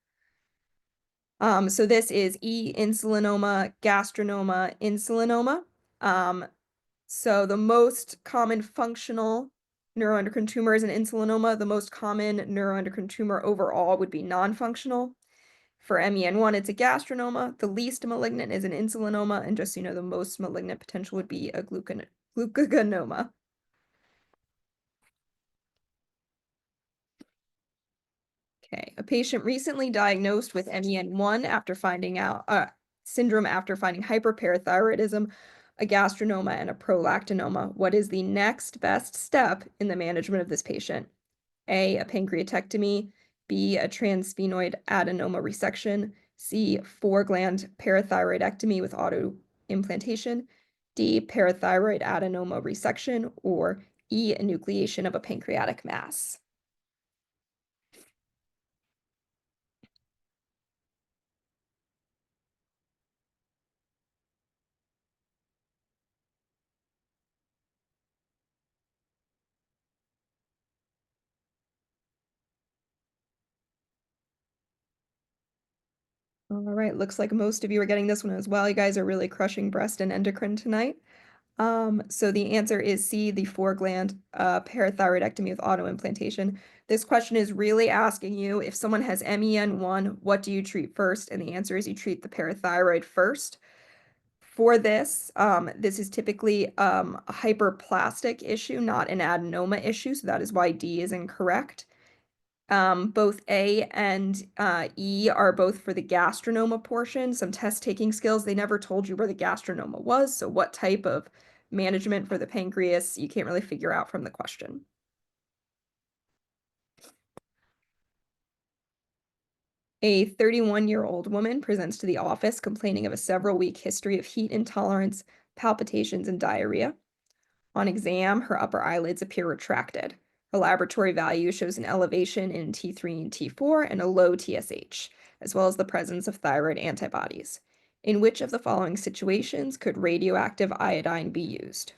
So this is E, insulinoma, gastrinoma, insulinoma. So the most common functional neuroendocrine tumor is an insulinoma. The most common neuroendocrine tumor overall would be non-functional. For MEN1, it's a gastrinoma. The least malignant is an insulinoma. And just so you know, the most malignant potential would be a glucagonoma. Okay, a patient recently diagnosed with MEN1 after finding out syndrome after finding hyperparathyroidism, a gastrinoma, and a prolactinoma. What is the next best step in the management of this patient? A pancreatectomy, B, a transsphenoid adenoma resection, C, 4-gland parathyroidectomy with autoimplantation, D, parathyroid adenoma resection, or E, enucleation of a pancreatic mass. All right, looks like most of you are getting this one as well. You guys are really crushing breast and endocrine tonight. So the answer is C, the 4-gland parathyroidectomy with autoimplantation. This question is really asking you, if someone has MEN1, what do you treat first? And the answer is you treat the parathyroid first. For this, this is typically a hyperplastic issue, not an adenoma issue, so that is why D is incorrect. Both A and E are both for the gastrinoma portion. Some test taking skills, they never told you where the gastrinoma was, so what type of management for the pancreas, you can't really figure out from the question. A 31-year-old woman presents to the office complaining of a several-week history of heat intolerance, palpitations, and diarrhea. On exam, her upper eyelids appear retracted. Her laboratory value shows an elevation in T3 and T4 and a low TSH, as well as the presence of thyroid antibodies. In which of the following situations could radioactive iodine be used?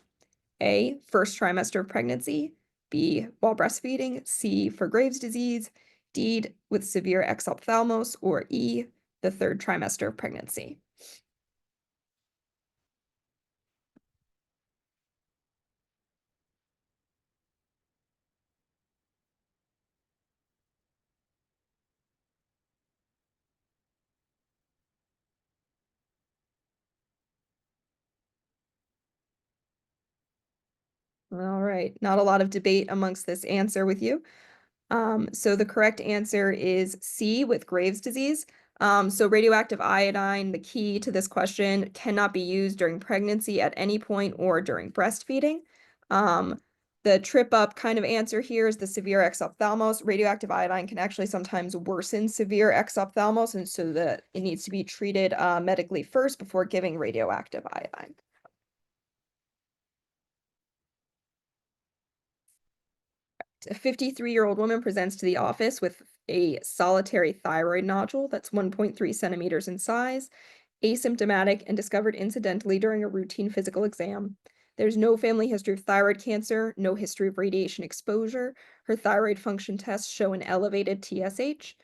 A, first trimester of pregnancy, B, while breastfeeding, C, for Graves' disease, D, with severe exophthalmos, or E, the third trimester of pregnancy. All right, not a lot of debate amongst this answer with you. So the correct answer is C, with Graves' disease. So radioactive iodine, the key to this question, cannot be used during pregnancy at any point or during breastfeeding. The trip up kind of answer here is the severe exophthalmos. Radioactive iodine can actually sometimes worsen severe exophthalmos, and so that it needs to be treated medically first before giving radioactive iodine. A 53-year-old woman presents to the office with a solitary thyroid nodule that's 1.3 centimeters in size, asymptomatic, and discovered incidentally during a routine physical exam. There's no family history of thyroid cancer, no history of radiation exposure. Her thyroid function tests show an elevated TSH.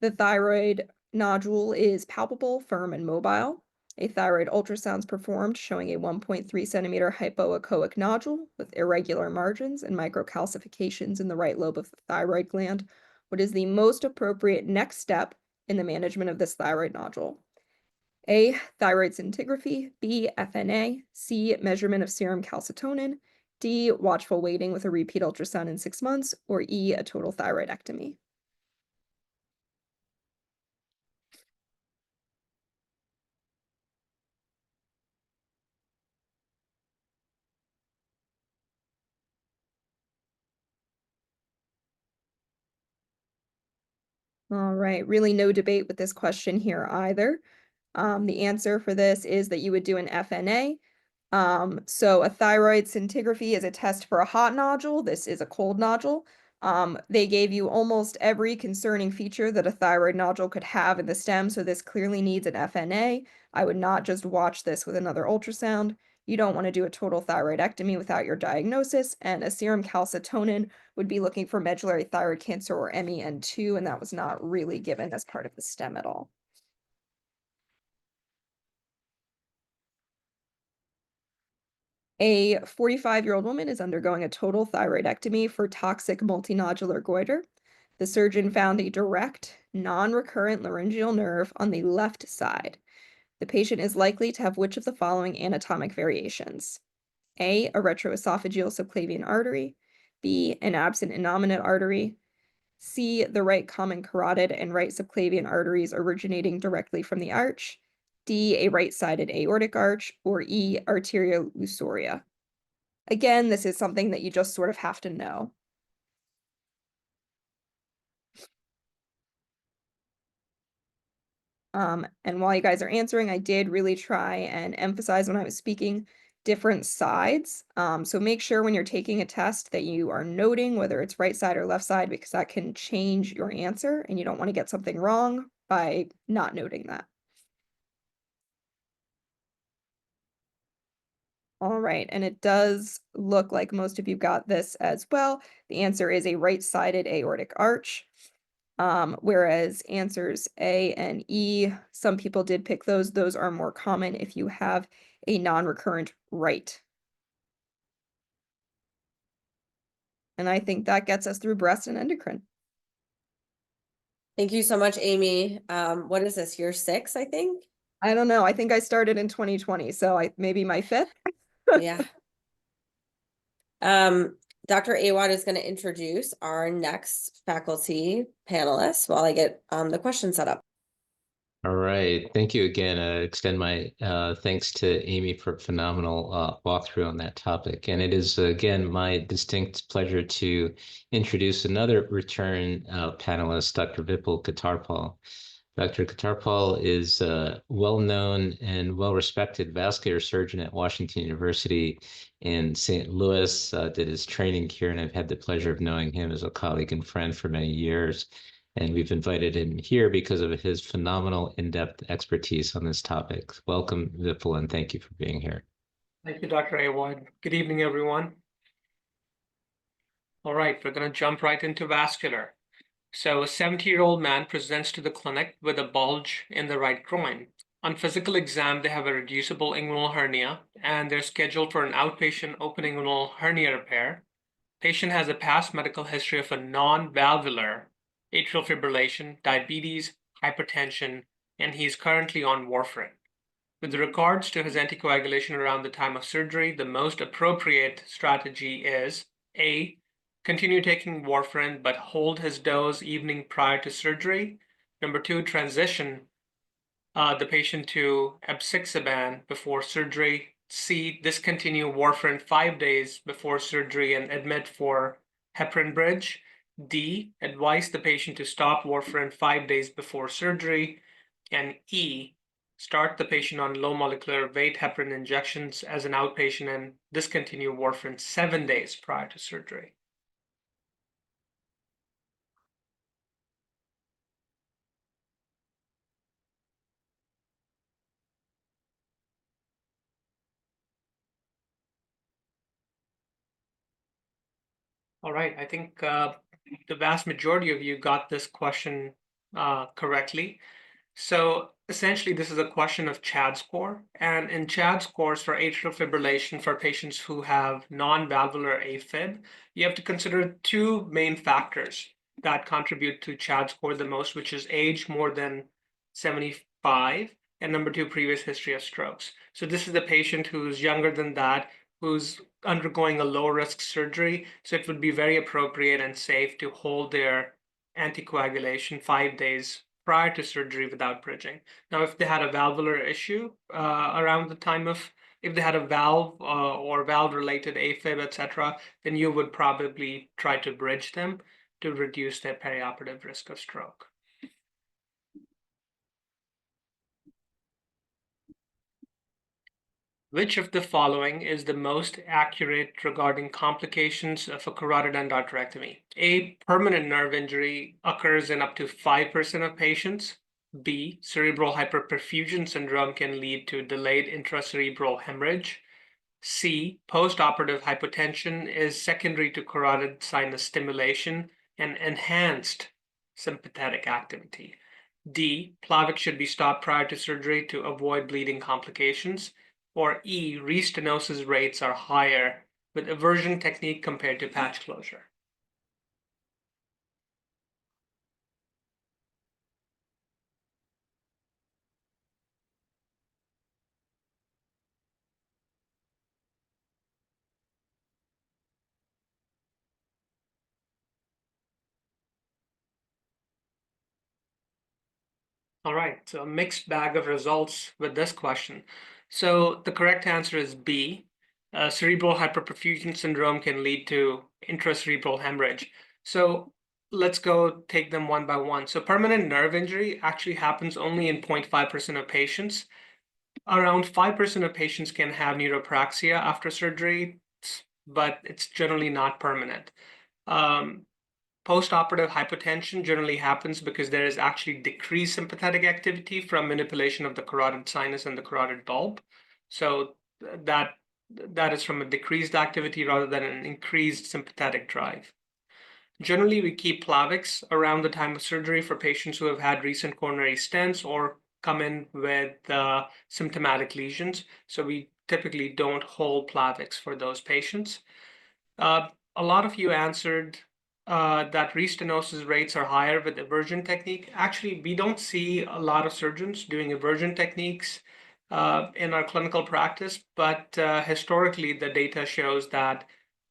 The thyroid nodule is palpable, firm, and mobile. A thyroid ultrasound is performed showing a 1.3 centimeter hypoechoic nodule with irregular margins and microcalcifications in the right lobe of the thyroid gland. What is the most appropriate next step in the management of this thyroid nodule? A, thyroid scintigraphy, B, FNA, C, measurement of serum calcitonin, D, watchful waiting with a repeat ultrasound in 6 months, or E, a total thyroidectomy. All right, really no debate with this question here either. The answer for this is that you would do an FNA. So a thyroid scintigraphy is a test for a hot nodule. This is a cold nodule. They gave you almost every concerning feature that a thyroid nodule could have in the stem, so this clearly needs an FNA. I would not just watch this with another ultrasound. You don't want to do a total thyroidectomy without your diagnosis, and a serum calcitonin would be looking for medullary thyroid cancer or MEN2, and that was not really given as part of the stem at all. A 45-year-old woman is undergoing a total thyroidectomy for toxic multinodular goiter. The surgeon found a direct, non-recurrent laryngeal nerve on the left side. The patient is likely to have which of the following anatomic variations? A retroesophageal subclavian artery, B, an absent innominate artery, C, the right common carotid and right subclavian arteries originating directly from the arch, D, a right-sided aortic arch, or E, arteriolussoria. Again, this is something that you just sort of have to know. And while you guys are answering, I did really try and emphasize when I was speaking different sides. So make sure when you're taking a test that you are noting whether it's right side or left side, because that can change your answer and you don't want to get something wrong by not noting that. All right, and it does look like most of you got this as well. The answer is a right-sided aortic arch. Whereas answers A and E, some people did pick those. Those are more common if you have a non-recurrent right. And I think that gets us through breast and endocrine. Thank you so much, Amy. What is this, year 6, I think? I don't know. I think I started in 2020, so maybe my 5th. Yeah. Dr. Awad is going to introduce our next faculty panelists while I get the question set up. All right. Thank you again. Extend my thanks to Amy for a phenomenal walkthrough on that topic. And it is, again, my distinct pleasure to introduce another return panelist, Dr. Vipul Khetaurpaul. Dr. Khetaurpaul is a well-known and well-respected vascular surgeon at Washington University in St. Louis, did his training here, and I've had the pleasure of knowing him as a colleague and friend for many years. And we've invited him here because of his phenomenal in-depth expertise on this topic. Welcome, Vipul, and thank you for being here. Thank you, Dr. Awad. Good evening, everyone. All right, we're going to jump right into vascular. So a 70-year-old man presents to the clinic with a bulge in the right groin. On physical exam, they have a reducible inguinal hernia, and they're scheduled for an outpatient open inguinal hernia repair. Patient has a past medical history of a non-valvular atrial fibrillation, diabetes, hypertension, and he's currently on warfarin. With regards to his anticoagulation around the time of surgery, the most appropriate strategy is A, continue taking warfarin but hold his dose evening prior to surgery. Number 2, transition the patient to apixaban before surgery. C, discontinue warfarin 5 days before surgery and admit for heparin bridge. D, advise the patient to stop warfarin 5 days before surgery. And E, start the patient on low molecular weight heparin injections as an outpatient and discontinue warfarin 7 days prior to surgery. All right, I think the vast majority of you got this question correctly. So essentially, this is a question of CHAD score. And in CHAD scores for atrial fibrillation for patients who have non-valvular AFib, you have to consider 2 main factors that contribute to CHAD score the most, which is age more than 75, and number 2, previous history of strokes. So this is a patient who's younger than that, who's undergoing a low-risk surgery. So it would be very appropriate and safe to hold their anticoagulation 5 days prior to surgery without bridging. Now, if they had a valvular issue around the time of, if they had a valve or valve-related AFib, etc., then you would probably try to bridge them to reduce their perioperative risk of stroke. Which of the following is the most accurate regarding complications of a carotid endarterectomy? A, permanent nerve injury occurs in up to 5% of patients. B, cerebral hyperperfusion syndrome can lead to delayed intracerebral hemorrhage. C, postoperative hypotension is secondary to carotid sinus stimulation and enhanced sympathetic activity. D, Plavix should be stopped prior to surgery to avoid bleeding complications. Or E, restenosis rates are higher with aversion technique compared to patch closure. All right, so a mixed bag of results with this question. So the correct answer is B. Cerebral hyperperfusion syndrome can lead to intracerebral hemorrhage. So let's go take them one by one. So permanent nerve injury actually happens only in 0.5% of patients. Around 5% of patients can have neuropraxia after surgery, but it's generally not permanent. Postoperative hypotension generally happens because there is actually decreased sympathetic activity from manipulation of the carotid sinus and the carotid bulb. So that is from a decreased activity rather than an increased sympathetic drive. Generally, we keep Plavix around the time of surgery for patients who have had recent coronary stents or come in with symptomatic lesions. So we typically don't hold Plavix for those patients. A lot of you answered that restenosis rates are higher with aversion technique. Actually, we don't see a lot of surgeons doing aversion techniques in our clinical practice, but historically the data shows that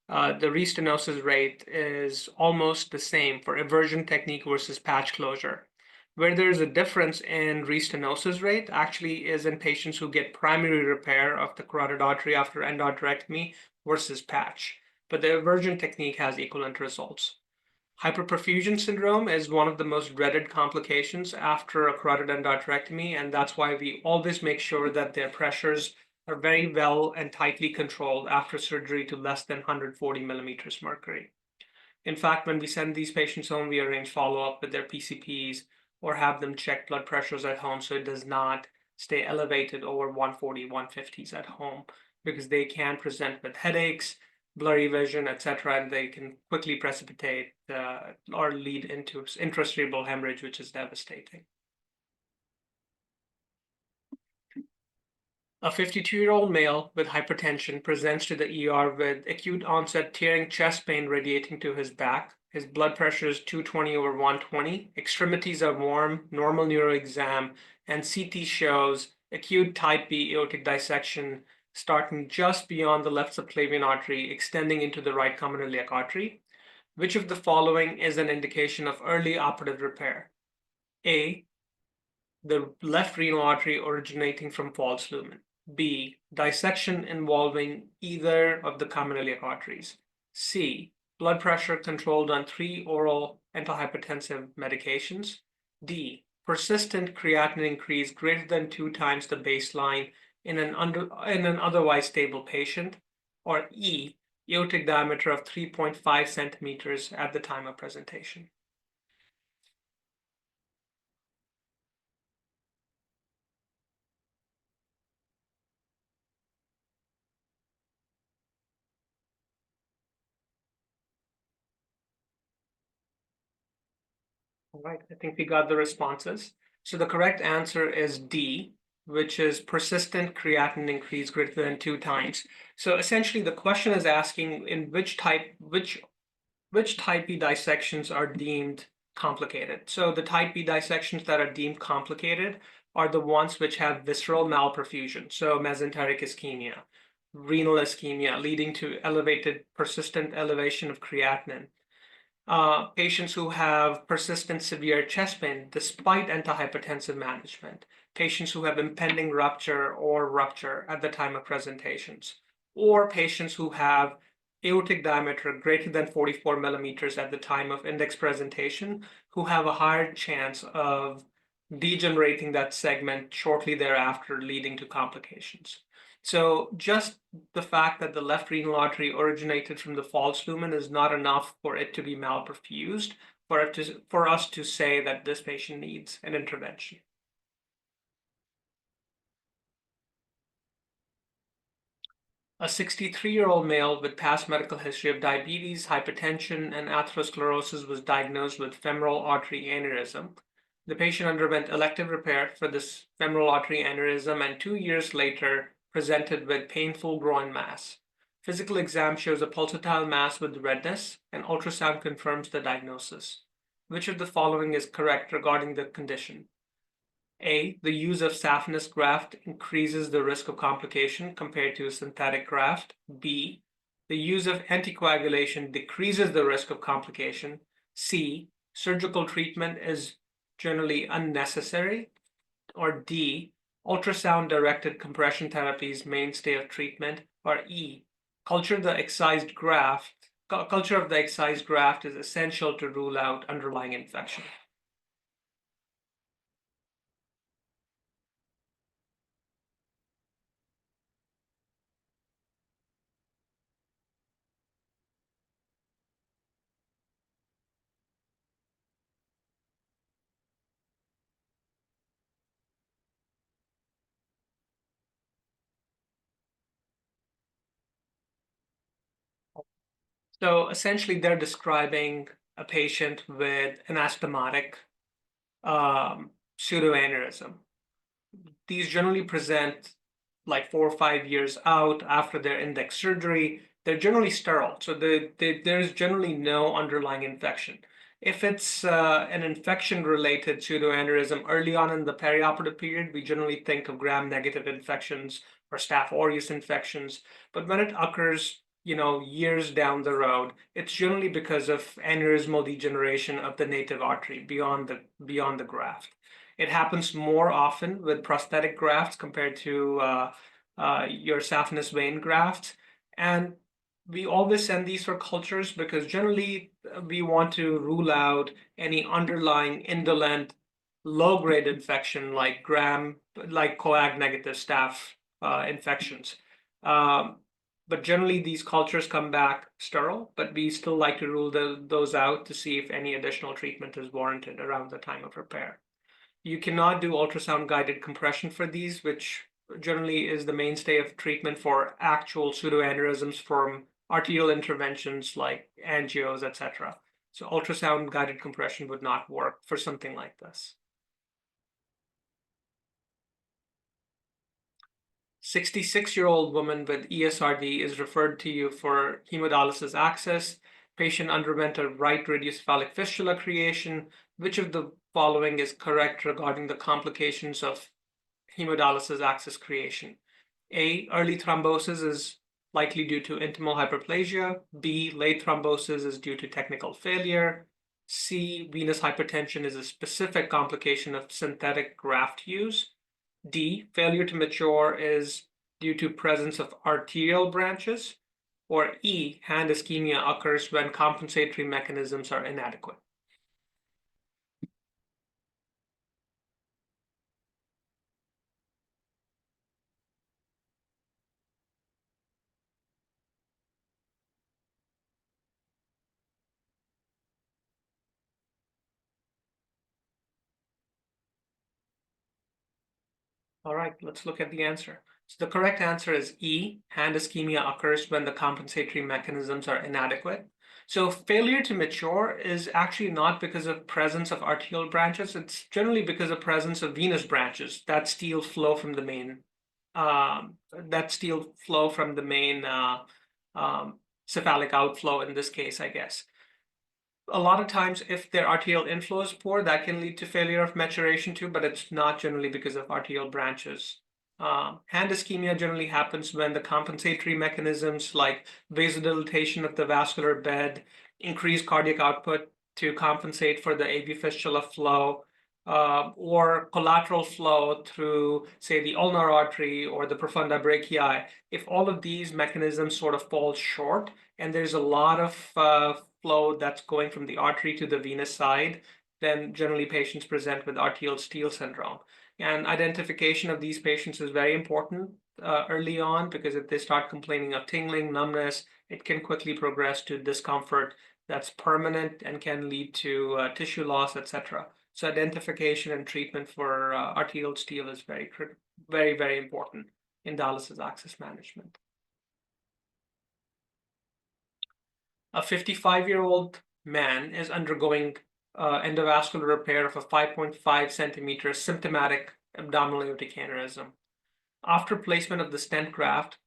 the restenosis rate is almost the same for aversion technique versus patch closure. Where there's a difference in restenosis rate actually is in patients who get primary repair of the carotid artery after endarterectomy versus patch. But the aversion technique has equivalent results. Hyperperfusion syndrome is one of the most dreaded complications after a carotid endarterectomy, and that's why we always make sure that their pressures are very well and tightly controlled after surgery to less than 140 millimeters mercury. In fact, when we send these patients home, we arrange follow-up with their PCPs or have them check blood pressures at home so it does not stay elevated over 140, 150s at home, because they can present with headaches, blurry vision, etc., and they can quickly precipitate or lead into intracerebral hemorrhage, which is devastating. A 52-year-old male with hypertension presents to the ER with acute onset tearing chest pain radiating to his back. His blood pressure is 220 over 120. Extremities are warm, normal neuro exam, and CT shows acute type B aortic dissection starting just beyond the left subclavian artery, extending into the right common iliac artery. Which of the following is an indication of early operative repair? A, the left renal artery originating from false lumen. B, dissection involving either of the common iliac arteries. C, blood pressure controlled on 3 oral antihypertensive medications. D, persistent creatinine increase greater than 2 times the baseline in an otherwise stable patient. Or E, aortic diameter of 3.5 centimeters at the time of presentation. All right, I think we got the responses. So the correct answer is D, which is persistent creatinine increase greater than 2 times. So essentially the question is asking in which type B dissections are deemed complicated. So the type B dissections that are deemed complicated are the ones which have visceral malperfusion. So mesenteric ischemia, renal ischemia leading to elevated persistent elevation of creatinine. Patients who have persistent severe chest pain despite antihypertensive management, patients who have impending rupture or rupture at the time of presentations, or patients who have aortic diameter greater than 44 millimeters at the time of index presentation, who have a higher chance of degenerating that segment shortly thereafter, leading to complications. So just the fact that the left renal artery originated from the false lumen is not enough for it to be malperfused, for us to say that this patient needs an intervention. A 63-year-old male with past medical history of diabetes, hypertension, and atherosclerosis was diagnosed with femoral artery aneurysm. The patient underwent elective repair for this femoral artery aneurysm and 2 years later presented with painful groin mass. Physical exam shows a pulsatile mass with redness, and ultrasound confirms the diagnosis. Which of the following is correct regarding the condition? A, the use of saphenous graft increases the risk of complication compared to a synthetic graft. B, the use of anticoagulation decreases the risk of complication. C, surgical treatment is generally unnecessary. Or D, ultrasound-directed compression therapy is mainstay of treatment. Or E, culture of the excised graft is essential to rule out underlying infection. So essentially, they're describing a patient with anastomotic pseudoaneurysm. These generally present like 4 or 5 years out after their index surgery. They're generally sterile, so there's generally no underlying infection. If it's an infection-related pseudoaneurysm early on in the perioperative period, we generally think of gram-negative infections or Staph aureus infections. But when it occurs, years down the road, it's generally because of aneurysmal degeneration of the native artery beyond the graft. It happens more often with prosthetic grafts compared to your saphenous vein grafts. And we always send these for cultures because generally we want to rule out any underlying indolent low-grade infection like coag-negative staph infections. But generally these cultures come back sterile, but we still like to rule those out to see if any additional treatment is warranted around the time of repair. You cannot do ultrasound-guided compression for these, which generally is the mainstay of treatment for actual pseudoaneurysms from arterial interventions like angios, etc. So ultrasound-guided compression would not work for something like this. 66-year-old woman with ESRD is referred to you for hemodialysis access. Patient underwent a right radiocephalic fistula creation. Which of the following is correct regarding the complications of hemodialysis access creation? A, early thrombosis is likely due to intimal hyperplasia. B, late thrombosis is due to technical failure. C, venous hypertension is a specific complication of synthetic graft use. D, failure to mature is due to presence of arterial branches. Or E, hand ischemia occurs when compensatory mechanisms are inadequate. All right, let's look at the answer. So the correct answer is E, hand ischemia occurs when the compensatory mechanisms are inadequate. So failure to mature is actually not because of presence of arterial branches. It's generally because of presence of venous branches that steal flow from the main cephalic outflow in this case, I guess. A lot of times, if their arterial inflow is poor, that can lead to failure of maturation too, but it's not generally because of arterial branches. Hand ischemia generally happens when the compensatory mechanisms like vasodilatation of the vascular bed, increased cardiac output to compensate for the AV fistula flow, or collateral flow through, say, the ulnar artery or the profunda brachii. If all of these mechanisms sort of fall short and there's a lot of flow that's going from the artery to the venous side, then generally patients present with arterial steal syndrome. And identification of these patients is very important early on, because if they start complaining of tingling, numbness, it can quickly progress to discomfort that's permanent and can lead to tissue loss, etc. So identification and treatment for arterial steal is very, very important in dialysis access management. A 55-year-old man is undergoing endovascular repair of a 5.5 centimeter symptomatic abdominal aortic aneurysm. After placement of the stent graft,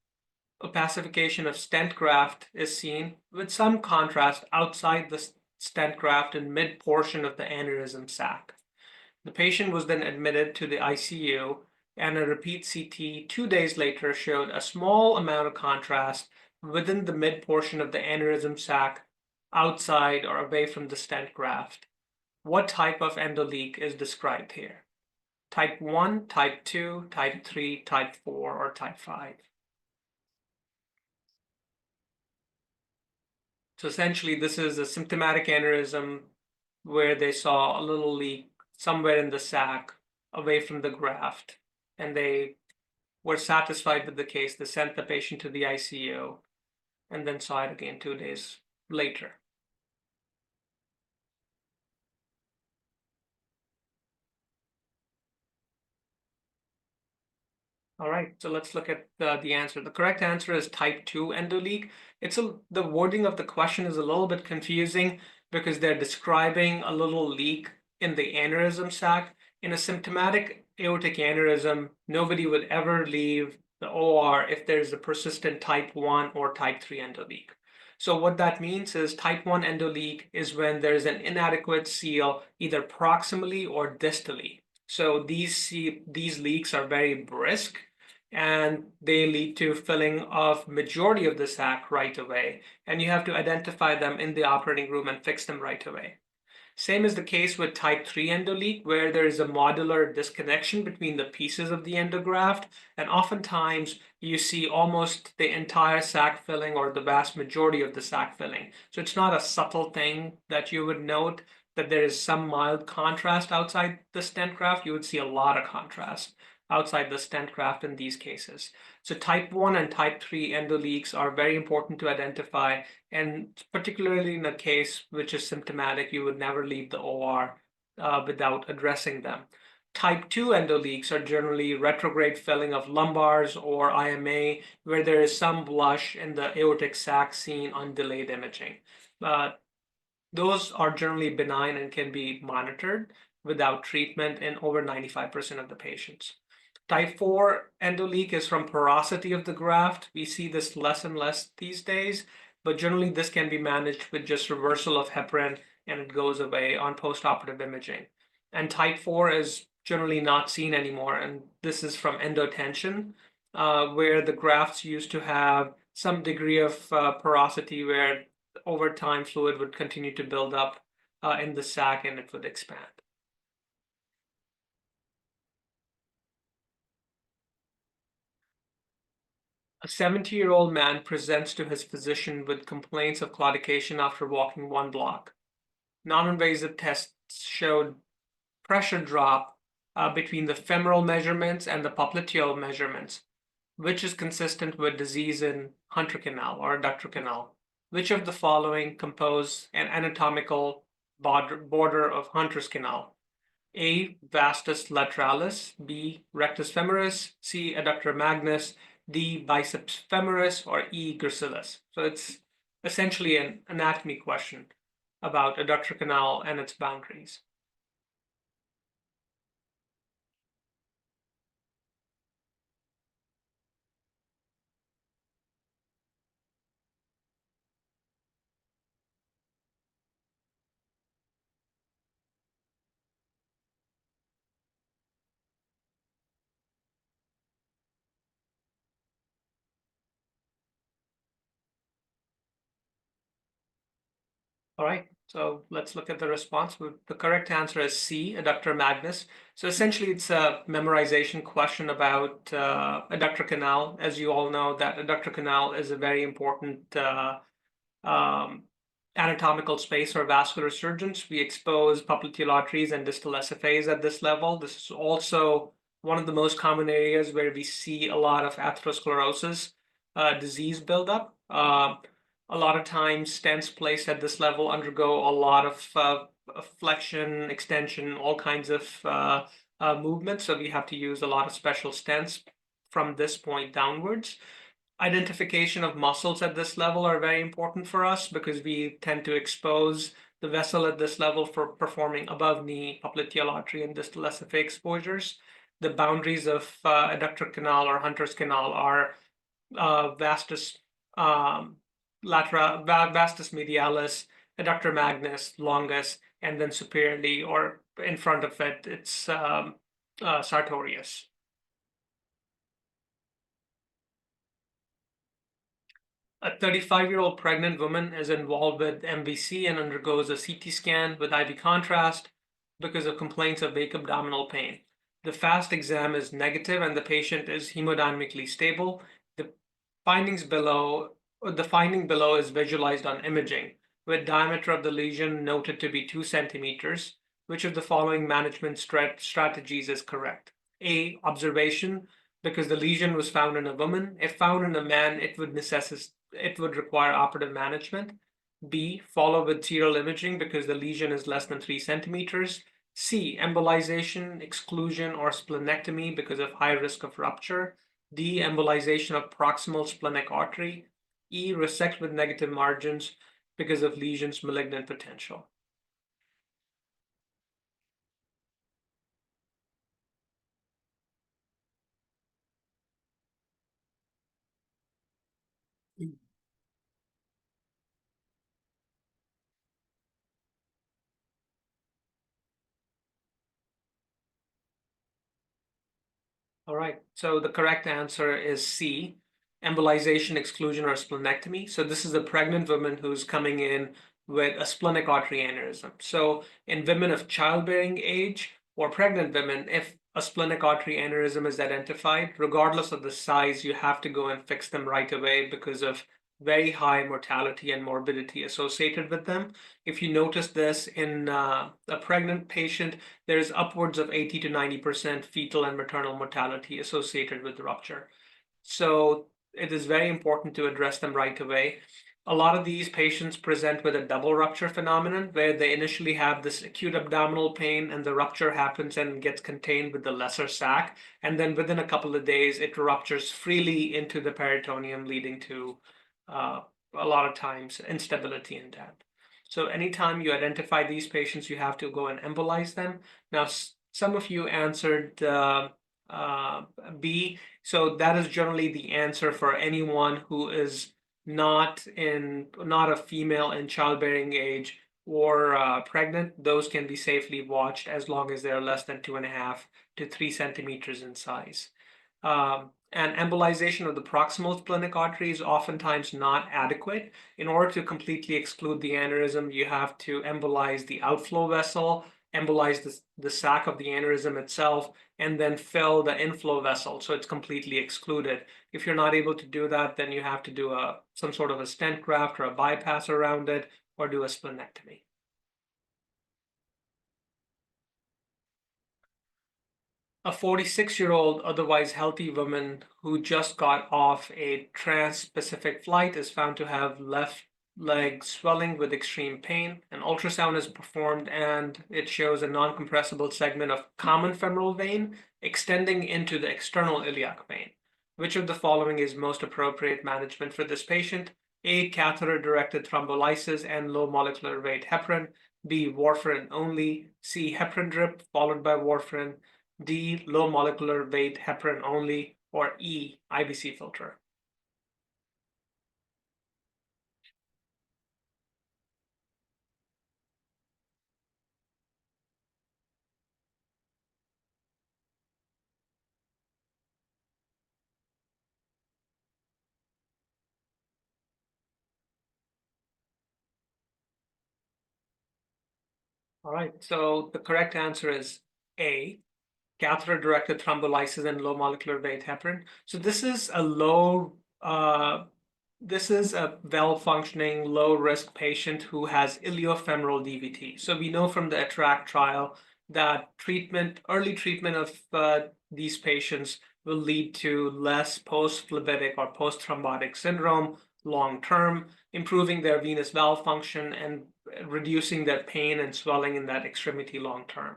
opacification of stent graft is seen with some contrast outside the stent graft in mid portion of the aneurysm sac. The patient was then admitted to the ICU, and a repeat CT 2 days later showed a small amount of contrast within the mid portion of the aneurysm sac outside or away from the stent graft. What type of endoleak is described here? Type 1, type 2, type 3, type 4, or type 5? So essentially, this is a symptomatic aneurysm where they saw a little leak somewhere in the sac away from the graft, and they were satisfied with the case. They sent the patient to the ICU and then saw it again 2 days later. All right, so let's look at the answer. The correct answer is type 2 endoleak. The wording of the question is a little bit confusing because they're describing a little leak in the aneurysm sac. In a symptomatic aortic aneurysm, nobody would ever leave the OR if there's a persistent type 1 or type 3 endoleak. So what that means is type 1 endoleak is when there's an inadequate seal either proximally or distally. So these leaks are very brisk, and they lead to filling of majority of the sac right away. And you have to identify them in the operating room and fix them right away. Same is the case with type 3 endoleak, where there is a modular disconnection between the pieces of the endograft. And oftentimes you see almost the entire sac filling or the vast majority of the sac filling. So it's not a subtle thing that you would note that there is some mild contrast outside the stent graft. You would see a lot of contrast outside the stent graft in these cases. So type 1 and type 3 endoleaks are very important to identify, and particularly in a case which is symptomatic, you would never leave the OR without addressing them. Type 2 endoleaks are generally retrograde filling of lumbars or IMA, where there is some blush in the aortic sac seen on delayed imaging. Those are generally benign and can be monitored without treatment in over 95% of the patients. Type 4 endoleak is from porosity of the graft. We see this less and less these days, but generally this can be managed with just reversal of heparin, and it goes away on postoperative imaging. And type 4 is generally not seen anymore, and this is from endotension, where the grafts used to have some degree of porosity where over time fluid would continue to build up in the sac and it would expand. A 70-year-old man presents to his physician with complaints of claudication after walking 1 block. Non-invasive tests showed pressure drop between the femoral measurements and the popliteal measurements, which is consistent with disease in Hunter canal or adductor canal. Which of the following compose an anatomical border of Hunter's canal? A. Vastus lateralis, B. Rectus femoris, C. Adductor magnus, D. Biceps femoris, or E. gracilis. So it's essentially an anatomy question about adductor canal and its boundaries. All right, so let's look at the response. The correct answer is C, adductor magnus. So essentially it's a memorization question about adductor canal. As you all know, that adductor canal is a very important anatomical space for vascular surgeons. We expose popliteal arteries and distal SFAs at this level. This is also one of the most common areas where we see a lot of atherosclerosis disease buildup. A lot of times stents placed at this level undergo a lot of flexion, extension, all kinds of movement. So we have to use a lot of special stents from this point downwards. Identification of muscles at this level are very important for us because we tend to expose the vessel at this level for performing above knee popliteal artery and distal SFA exposures. The boundaries of adductor canal or Hunter's canal are vastus vastus medialis, adductor magnus, longus, and then superiorly or in front of it, it's sartorius. A 35-year-old pregnant woman is involved with MVC and undergoes a CT scan with IV contrast because of complaints of vague abdominal pain. The FAST exam is negative and the patient is hemodynamically stable. The finding below is visualized on imaging, with diameter of the lesion noted to be 2 centimeters. Which of the following management strategies is correct? A, observation, because the lesion was found in a woman. If found in a man, it would require operative management. B, follow with serial imaging because the lesion is less than 3 centimeters. C, embolization, exclusion, or splenectomy because of high risk of rupture. D, embolization of proximal splenic artery. E, resect with negative margins because of lesion's malignant potential. All right, so the correct answer is C, embolization, exclusion, or splenectomy. So this is a pregnant woman who's coming in with a splenic artery aneurysm. So in women of childbearing age or pregnant women, if a splenic artery aneurysm is identified, regardless of the size, you have to go and fix them right away because of very high mortality and morbidity associated with them. If you notice this in a pregnant patient, there's upwards of 80 to 90% fetal and maternal mortality associated with rupture. So it is very important to address them right away. A lot of these patients present with a double rupture phenomenon where they initially have this acute abdominal pain and the rupture happens and gets contained with the lesser sac. And then within a couple of days, it ruptures freely into the peritoneum, leading to a lot of times instability and death. So anytime you identify these patients, you have to go and embolize them. Now, some of you answered B. So that is generally the answer for anyone who is not a female in childbearing age or pregnant. Those can be safely watched as long as they're less than 2.5 to 3 centimeters in size. And embolization of the proximal splenic artery is oftentimes not adequate. In order to completely exclude the aneurysm, you have to embolize the outflow vessel, embolize the sac of the aneurysm itself, and then fill the inflow vessel so it's completely excluded. If you're not able to do that, then you have to do some sort of a stent graft or a bypass around it or do a splenectomy. A 46-year-old otherwise healthy woman who just got off a trans-Pacific flight is found to have left leg swelling with extreme pain. An ultrasound is performed and it shows a non-compressible segment of common femoral vein extending into the external iliac vein. Which of the following is most appropriate management for this patient? A, catheter-directed thrombolysis and low molecular weight heparin. B, warfarin only. C, heparin drip followed by warfarin. D, low molecular weight heparin only, or E, IBC filter. All right, so the correct answer is A, catheter-directed thrombolysis and low molecular weight heparin. So this is a low This is a well-functioning, low-risk patient who has iliofemoral DVT. So we know from the ATTRACT trial that early treatment of these patients will lead to less post-phlebitic or post-thrombotic syndrome long-term, improving their venous valve function and reducing their pain and swelling in that extremity long-term.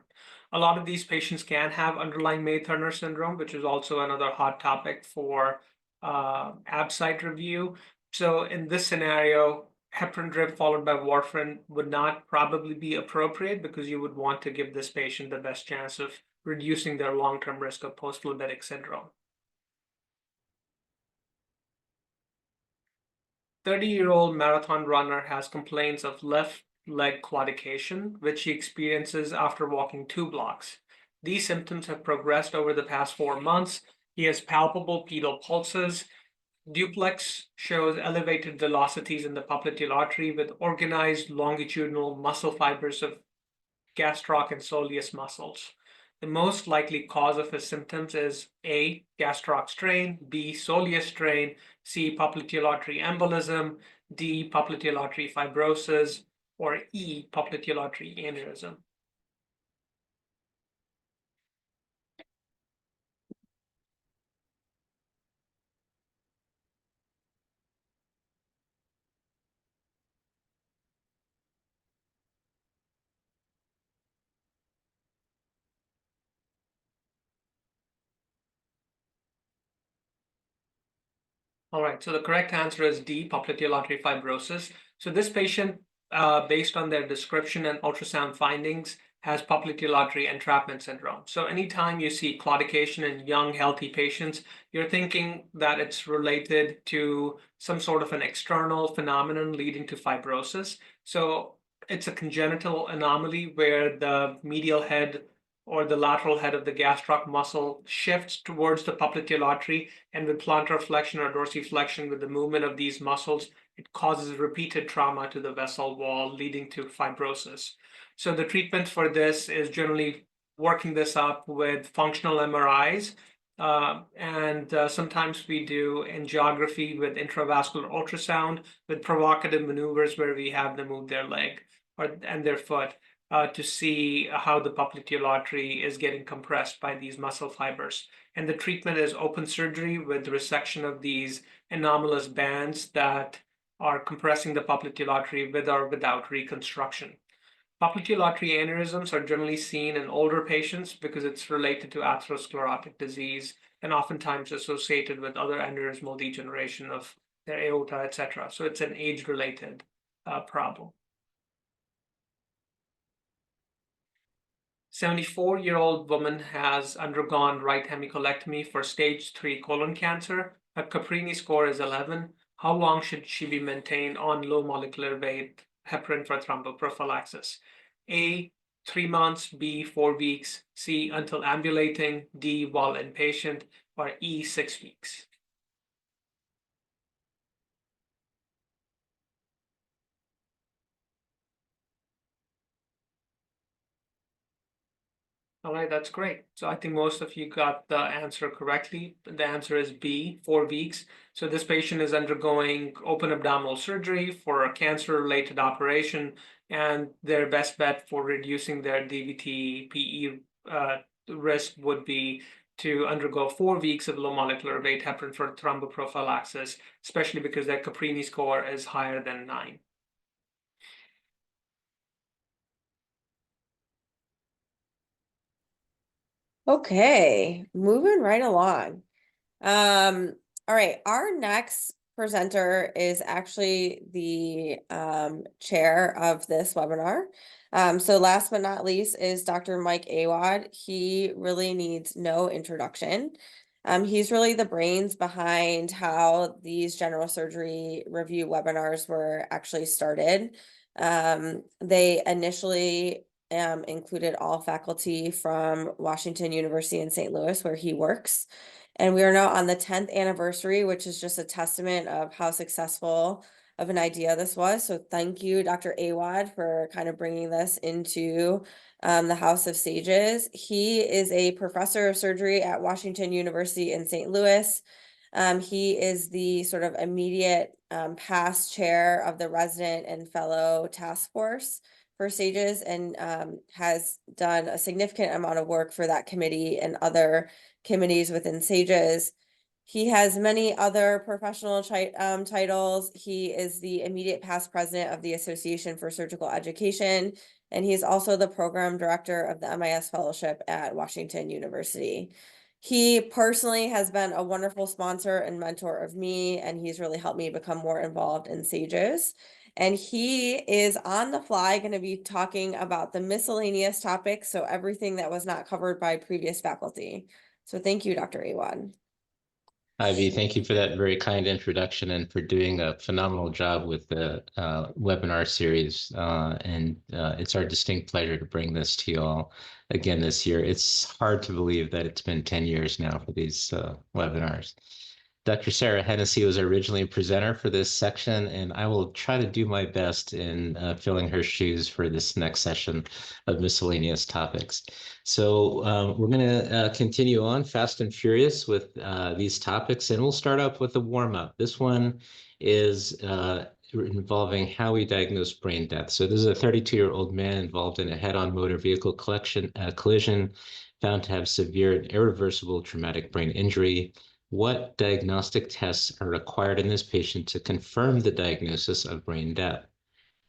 A lot of these patients can have underlying May-Turner syndrome, which is also another hot topic for ABSITE review. So in this scenario, heparin drip followed by warfarin would not probably be appropriate because you would want to give this patient the best chance of reducing their long-term risk of post-phlebitic syndrome. 30-year-old marathon runner has complaints of left leg claudication, which he experiences after walking 2 blocks. These symptoms have progressed over the past 4 months. He has palpable pedal pulses. Duplex shows elevated velocities in the popliteal artery with organized longitudinal muscle fibers of gastroc and soleus muscles. The most likely cause of his symptoms is A, gastroc strain, B, soleus strain, C, popliteal artery embolism, D, popliteal artery fibrosis, or E, popliteal artery aneurysm. All right, so the correct answer is D, popliteal artery fibrosis. So this patient, based on their description and ultrasound findings, has popliteal artery entrapment syndrome. So anytime you see claudication in young, healthy patients, you're thinking that it's related to some sort of an external phenomenon leading to fibrosis. So it's a congenital anomaly where the medial head or the lateral head of the gastroc muscle shifts towards the popliteal artery, and with plantar flexion or dorsiflexion, with the movement of these muscles, it causes repeated trauma to the vessel wall, leading to fibrosis. So the treatment for this is generally working this up with functional MRIs, and sometimes we do angiography with intravascular ultrasound with provocative maneuvers where we have them move their leg and their foot. To see how the popliteal artery is getting compressed by these muscle fibers. And the treatment is open surgery with resection of these anomalous bands that are compressing the popliteal artery with or without reconstruction. Popliteal artery aneurysms are generally seen in older patients because it's related to atherosclerotic disease and oftentimes associated with other aneurysmal degeneration of their aorta, etc. So it's an age-related problem. 74-year-old woman has undergone right hemicolectomy for stage 3 colon cancer. Her Caprini score is 11. How long should she be maintained on low molecular weight heparin for thromboprophylaxis? A, 3 months, B, 4 weeks, C, until ambulating, D, while inpatient, or E, 6 weeks. All right, that's great. So I think most of you got the answer correctly. The answer is B, 4 weeks. So this patient is undergoing open abdominal surgery for a cancer-related operation, and their best bet for reducing their DVT PE risk would be to undergo 4 weeks of low molecular weight heparin for thromboprophylaxis, especially because their Caprini score is higher than 9. Okay, moving right along. All right, our next presenter is actually the chair of this webinar. So last but not least is Dr. Mike Awad. He really needs no introduction. He's really the brains behind how these general surgery review webinars were actually started. They initially included all faculty from Washington University in St. Louis, where he works. And we are now on the 10th anniversary, which is just a testament of how successful of an idea this was. So thank you, Dr. Awad, for kind of bringing this into the House of Sages. He is a professor of surgery at Washington University in St. Louis. He is the sort of immediate past chair of the resident and fellow task force for SAGES, and has done a significant amount of work for that committee and other committees within SAGES. He has many other professional titles. He is the immediate past president of the Association for Surgical Education, and he's also the program director of the MIS Fellowship at Washington University. He personally has been a wonderful sponsor and mentor of me, and he's really helped me become more involved in SAGES. And he is on the fly going to be talking about the miscellaneous topics, so everything that was not covered by previous faculty. So thank you, Dr. Awad. Ivy, thank you for that very kind introduction and for doing a phenomenal job with the webinar series. It's our distinct pleasure to bring this to you all again this year. It's hard to believe that it's been 10 years now for these webinars. Dr. Sara Hennessy was originally a presenter for this section, and I will try to do my best in filling her shoes for this next session of miscellaneous topics. So we're going to continue on fast and furious with these topics, and we'll start up with a warm-up. This one is involving how we diagnose brain death. So this is a 32-year-old man involved in a head-on motor vehicle collision, found to have severe and irreversible traumatic brain injury. What diagnostic tests are required in this patient to confirm the diagnosis of brain death?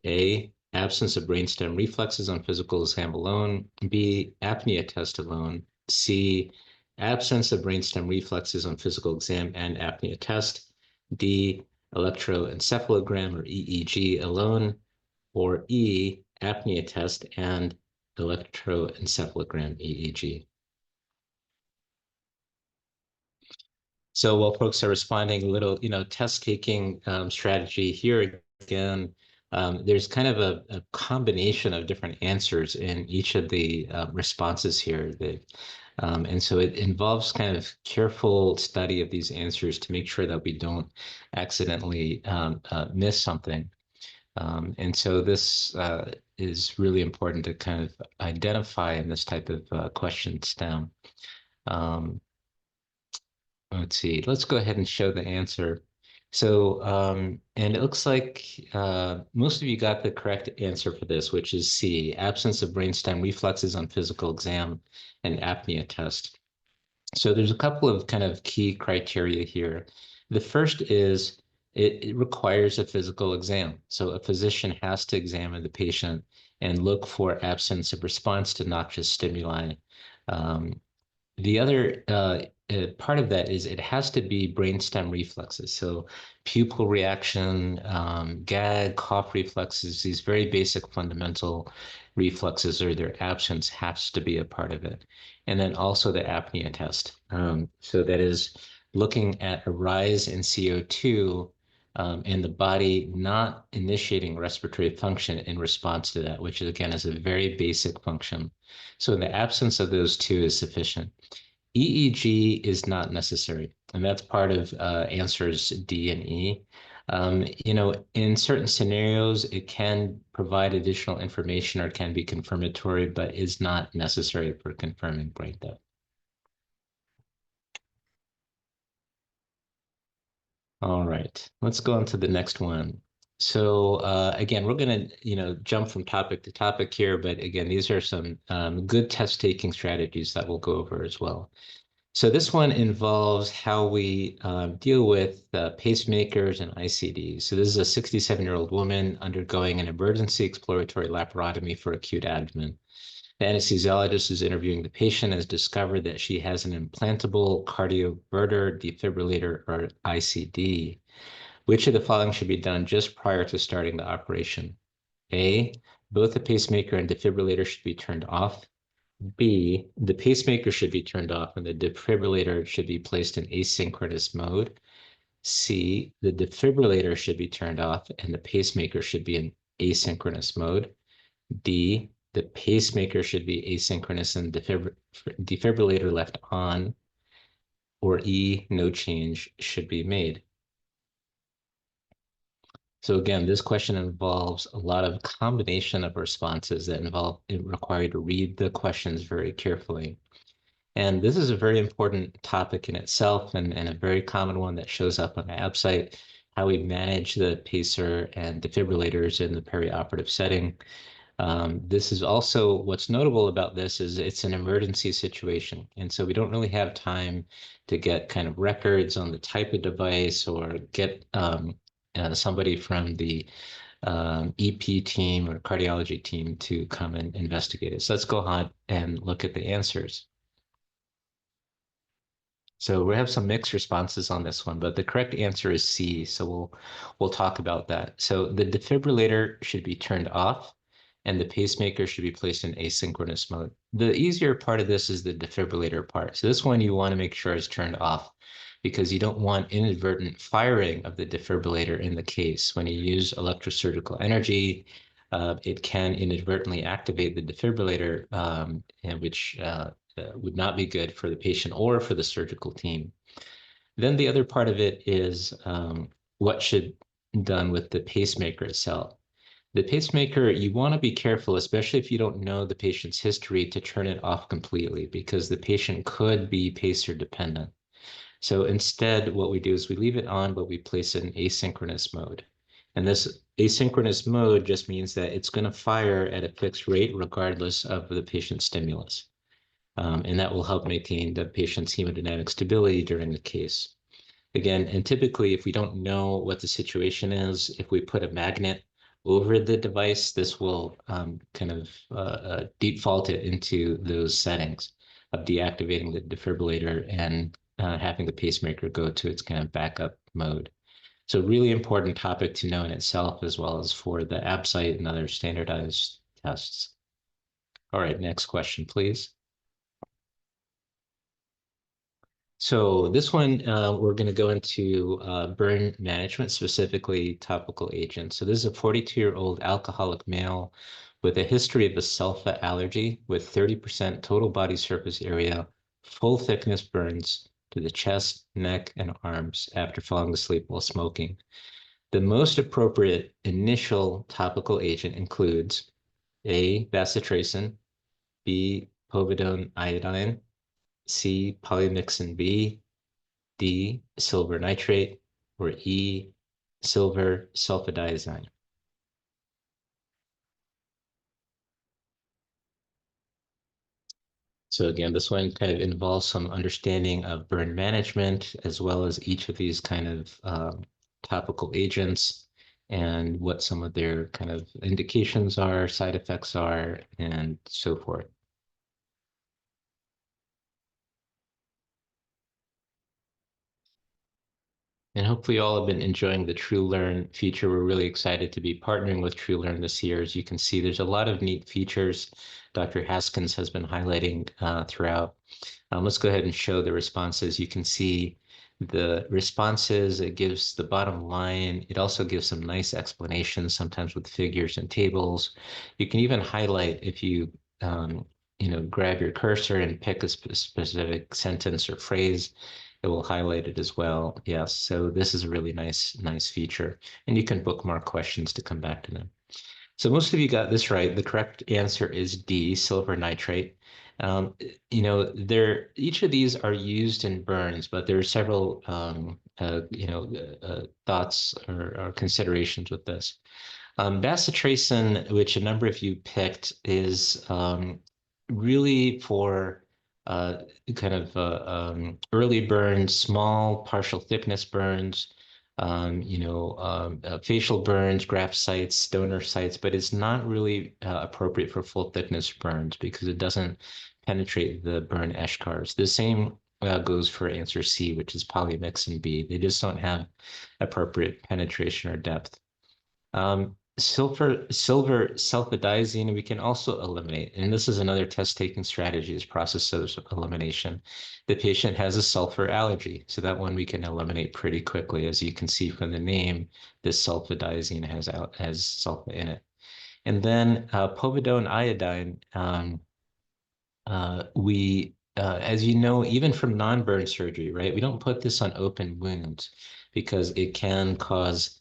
A, absence of brainstem reflexes on physical exam alone. B, apnea test alone. C, absence of brainstem reflexes on physical exam and apnea test. D, electroencephalogram or EEG alone. Or E, apnea test and electroencephalogram EEG. So while folks are responding, a little, test taking strategy here again, there's kind of a combination of different answers in each of the responses here. And so it involves kind of careful study of these answers to make sure that we don't accidentally miss something. And so this is really important to kind of identify in this type of question stem. Let's see, let's go ahead and show the answer. So, and it looks like most of you got the correct answer for this, which is C, absence of brainstem reflexes on physical exam and apnea test. So there's a couple of kind of key criteria here. The first is it requires a physical exam. So a physician has to examine the patient and look for absence of response to noxious stimuli. The other part of that is it has to be brainstem reflexes. So pupil reaction, gag, cough reflexes, these very basic fundamental reflexes or their absence has to be a part of it. And then also the apnea test. So that is looking at a rise in CO2 and the body not initiating respiratory function in response to that, which again is a very basic function. So in the absence of those two is sufficient. EEG is not necessary, and that's part of answers D and E. In certain scenarios, it can provide additional information or can be confirmatory, but is not necessary for confirming brain death. All right, let's go on to the next one. So again, we're going to jump from topic to topic here, but again, these are some good test taking strategies that we'll go over as well. So this one involves how we deal with pacemakers and ICDs. So this is a 67-year-old woman undergoing an emergency exploratory laparotomy for acute abdomen. The anesthesiologist who's interviewing the patient has discovered that she has an implantable cardioverter defibrillator or ICD. Which of the following should be done just prior to starting the operation? A, both the pacemaker and defibrillator should be turned off. B, the pacemaker should be turned off and the defibrillator should be placed in asynchronous mode. C, the defibrillator should be turned off and the pacemaker should be in asynchronous mode. D, the pacemaker should be asynchronous and defibrillator left on. Or E, no change should be made. So again, this question involves a lot of combination of responses that require you to read the questions very carefully. And this is a very important topic in itself and a very common one that shows up on the app site, how we manage the pacer and defibrillators in the perioperative setting. This is also what's notable about this is it's an emergency situation. And so we don't really have time to get kind of records on the type of device or get somebody from the EP team or cardiology team to come and investigate it. So let's go on and look at the answers. So we have some mixed responses on this one, but the correct answer is C. So we'll talk about that. So the defibrillator should be turned off and the pacemaker should be placed in asynchronous mode. The easier part of this is the defibrillator part. So this one you want to make sure is turned off because you don't want inadvertent firing of the defibrillator in the case. When you use electrosurgical energy, it can inadvertently activate the defibrillator, and which would not be good for the patient or for the surgical team. Then the other part of it is what should be done with the pacemaker itself. The pacemaker, you want to be careful, especially if you don't know the patient's history, to turn it off completely because the patient could be pacer dependent. So instead, what we do is we leave it on, but we place it in asynchronous mode. And this asynchronous mode just means that it's going to fire at a fixed rate regardless of the patient's stimulus. And that will help maintain the patient's hemodynamic stability during the case. Again, and typically, if we don't know what the situation is, if we put a magnet over the device, this will kind of default it into those settings of deactivating the defibrillator and having the pacemaker go to its kind of backup mode. So really important topic to know in itself, as well as for the app site and other standardized tests. All right, next question, please. So this one, we're going to go into burn management, specifically topical agents. So this is a 42-year-old alcoholic male with a history of a sulfa allergy with 30% total body surface area, full thickness burns to the chest, neck, and arms after falling asleep while smoking. The most appropriate initial topical agent includes A, bacitracin, B, povidone iodine, C, polymyxin B, D, silver nitrate, or E, silver sulfadiazine. So again, this one kind of involves some understanding of burn management, as well as each of these kind of topical agents and what some of their kind of indications are, side effects are, and so forth. And hopefully you all have been enjoying the TrueLearn feature. We're really excited to be partnering with TrueLearn this year. As you can see, there's a lot of neat features Dr. Haskins has been highlighting throughout. Let's go ahead and show the responses. You can see the responses. It gives the bottom line. It also gives some nice explanations, sometimes with figures and tables. You can even highlight if you grab your cursor and pick a specific sentence or phrase. It will highlight it as well. Yes, so this is a really nice feature. And you can bookmark questions to come back to them. So most of you got this right. The correct answer is D, silver nitrate. Each of these are used in burns, but there are several, thoughts or considerations with this. Bacitracin, which a number of you picked, is really for early burns, small partial thickness burns, facial burns, graft sites, donor sites, but it's not really appropriate for full thickness burns because it doesn't penetrate the burn eschars. The same goes for answer C, which is polymyxin B. They just don't have appropriate penetration or depth. Silver sulfadiazine we can also eliminate, and this is another test taking strategy, is process of elimination. The patient has a sulfur allergy, so that one we can eliminate pretty quickly. As you can see from the name, this sulfadiazine has sulfa in it. And then povidone iodine, as you know, even from non-burn surgery, right? We don't put this on open wounds because it can cause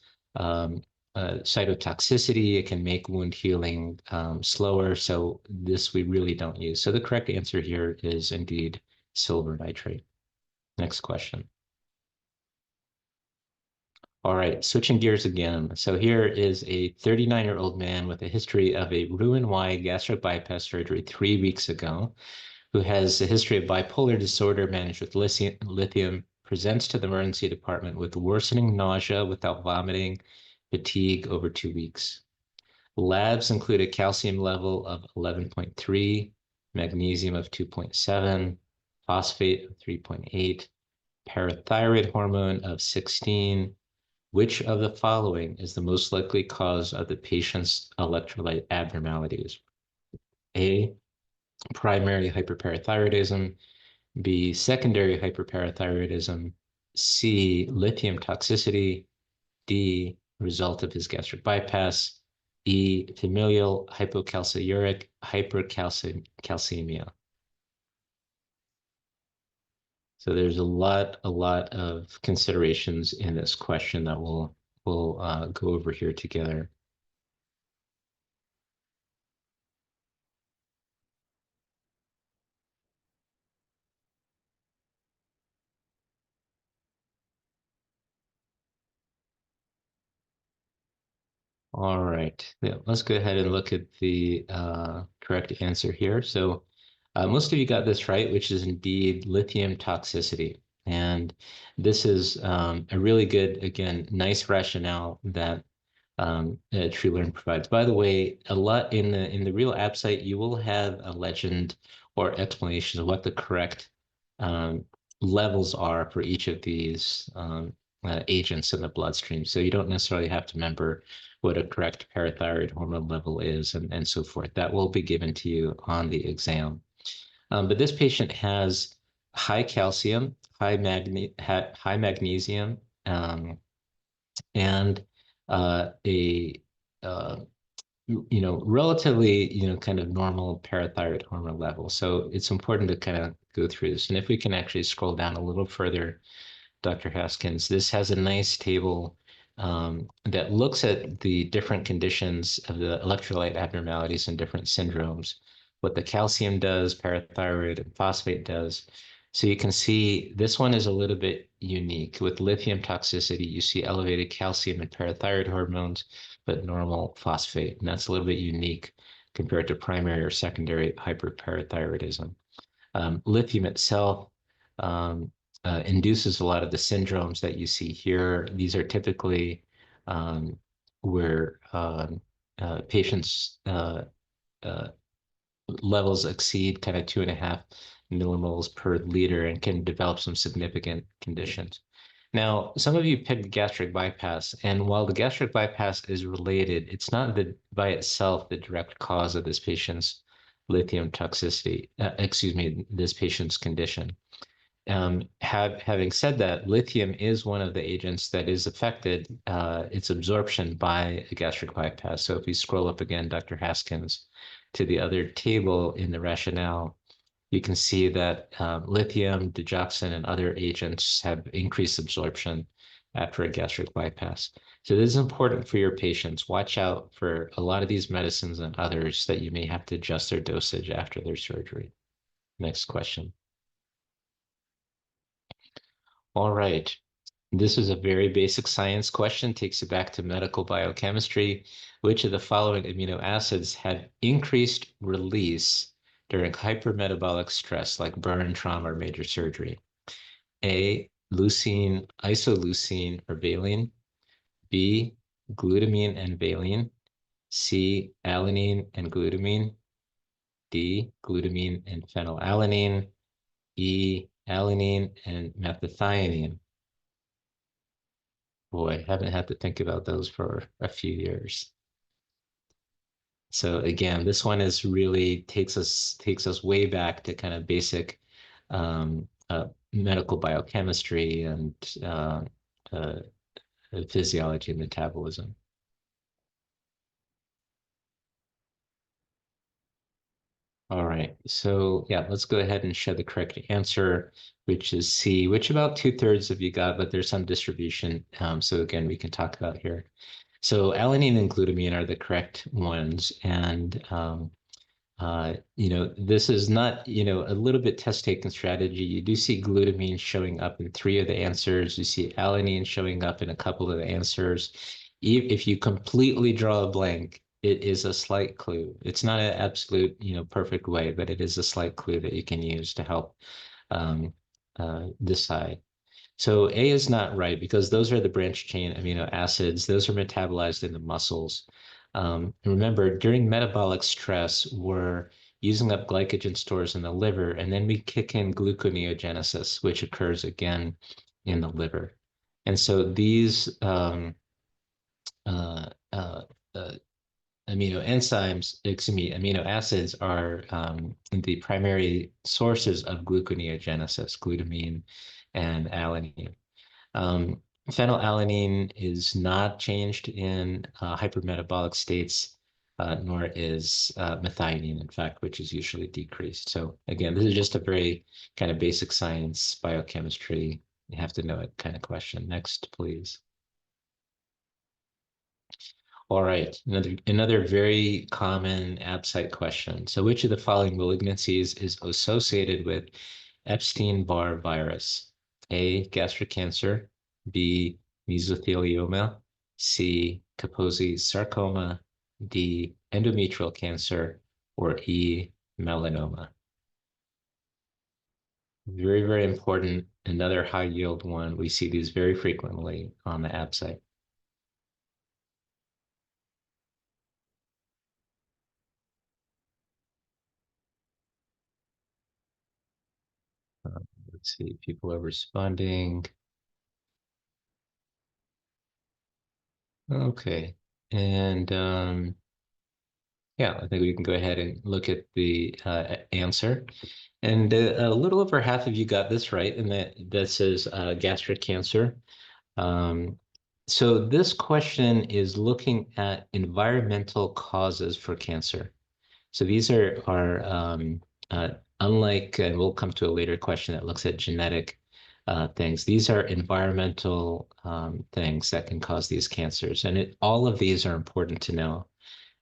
cytotoxicity. It can make wound healing slower. So this we really don't use. So the correct answer here is indeed silver nitrate. Next question. All right, switching gears again. So here is a 39-year-old man with a history of a Roux-en-Y gastric bypass surgery 3 weeks ago, who has a history of bipolar disorder managed with lithium, presents to the emergency department with worsening nausea without vomiting, fatigue over 2 weeks. Labs include a calcium level of 11.3, magnesium of 2.7, phosphate of 3.8, parathyroid hormone of 16. Which of the following is the most likely cause of the patient's electrolyte abnormalities? A, primary hyperparathyroidism, B, secondary hyperparathyroidism, C, lithium toxicity, D, result of his gastric bypass, E, familial hypocalciuric hypercalcemia. So there's a lot of considerations in this question that we'll go over here together. All right, yeah, let's go ahead and look at the correct answer here. So most of you got this right, which is indeed lithium toxicity. And this is a really good, again, nice rationale that TrueLearn provides. By the way, a lot in the real app site, you will have a legend or explanation of what the correct levels are for each of these agents in the bloodstream. So you don't necessarily have to remember what a correct parathyroid hormone level is and so forth. That will be given to you on the exam. But this patient has high calcium, high magnesium, and a relatively kind of normal parathyroid hormone level. So it's important to kind of go through this. And if we can actually scroll down a little further, Dr. Haskins, this has a nice table that looks at the different conditions of the electrolyte abnormalities and different syndromes, what the calcium does, parathyroid and phosphate does. So you can see this one is a little bit unique. With lithium toxicity, you see elevated calcium and parathyroid hormones, but normal phosphate. And that's a little bit unique compared to primary or secondary hyperparathyroidism. Lithium itself induces a lot of the syndromes that you see here. These are typically where patients' levels exceed kind of 2.5 millimoles per liter and can develop some significant conditions. Now, some of you picked gastric bypass, and while the gastric bypass is related, it's not by itself the direct cause of this patient's lithium toxicity, this patient's condition. Having said that, lithium is one of the agents that is affected, its absorption by a gastric bypass. So if you scroll up again, Dr. Haskins, to the other table in the rationale, you can see that lithium, digoxin, and other agents have increased absorption after a gastric bypass. So this is important for your patients. Watch out for a lot of these medicines and others that you may have to adjust their dosage after their surgery. Next question. All right. This is a very basic science question, takes you back to medical biochemistry. Which of the following amino acids had increased release during hypermetabolic stress like burn, trauma, or major surgery? A, leucine, isoleucine, or valine. B, glutamine and valine. C, alanine and glutamine. D, glutamine and phenylalanine. E, alanine and methionine. Boy, I haven't had to think about those for a few years. So again, this one is really takes us way back to kind of basic medical biochemistry and physiology and metabolism. All right, so yeah, let's go ahead and show the correct answer, which is C, which about 2/3 of you got, but there's some distribution. So again, we can talk about here. So alanine and glutamine are the correct ones, and This is not, a little bit test-taking strategy. You do see glutamine showing up in 3 of the answers. You see alanine showing up in a couple of the answers. If you completely draw a blank, it is a slight clue. It's not an absolute, perfect way, but it is a slight clue that you can use to help decide. So A is not right because those are the branched chain amino acids. Those are metabolized in the muscles. Remember, during metabolic stress, we're using up glycogen stores in the liver, and then we kick in gluconeogenesis, which occurs again in the liver. And so these uh, uh, uh, amino acids are the primary sources of gluconeogenesis, glutamine and alanine. Phenylalanine is not changed in hypermetabolic states, nor is methionine, in fact, which is usually decreased. So again, this is just a very kind of basic science, biochemistry, you have to know it kind of question. Next, please. All right, another very common ABSITE question. So which of the following malignancies is associated with Epstein-Barr virus? A, gastric cancer, B, mesothelioma, C, Kaposi sarcoma, D, endometrial cancer, or E, melanoma. Very, very important. Another high yield one. We see these very frequently on the ABSITE. Let's see, people are responding. Okay, and yeah, I think we can go ahead and look at the answer. And a little over half of you got this right, and that says gastric cancer. So this question is looking at environmental causes for cancer. So these are unlike, and we'll come to a later question that looks at genetic things. These are environmental things that can cause these cancers, and all of these are important to know.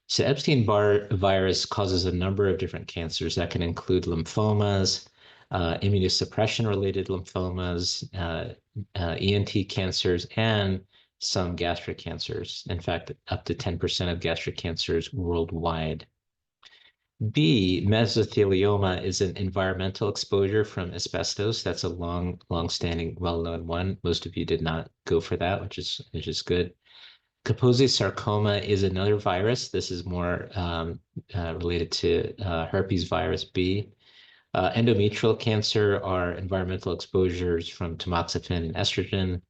So Epstein-Barr virus causes a number of different cancers that can include lymphomas, immunosuppression-related lymphomas, ENT cancers, and some gastric cancers. In fact, up to 10% of gastric cancers worldwide. B, mesothelioma is an environmental exposure from asbestos. That's a long-standing, well-known one. Most of you did not go for that, which is good. Kaposi sarcoma is another virus. This is more related to herpes virus B. Endometrial cancer are environmental exposures from tamoxifen and estrogen.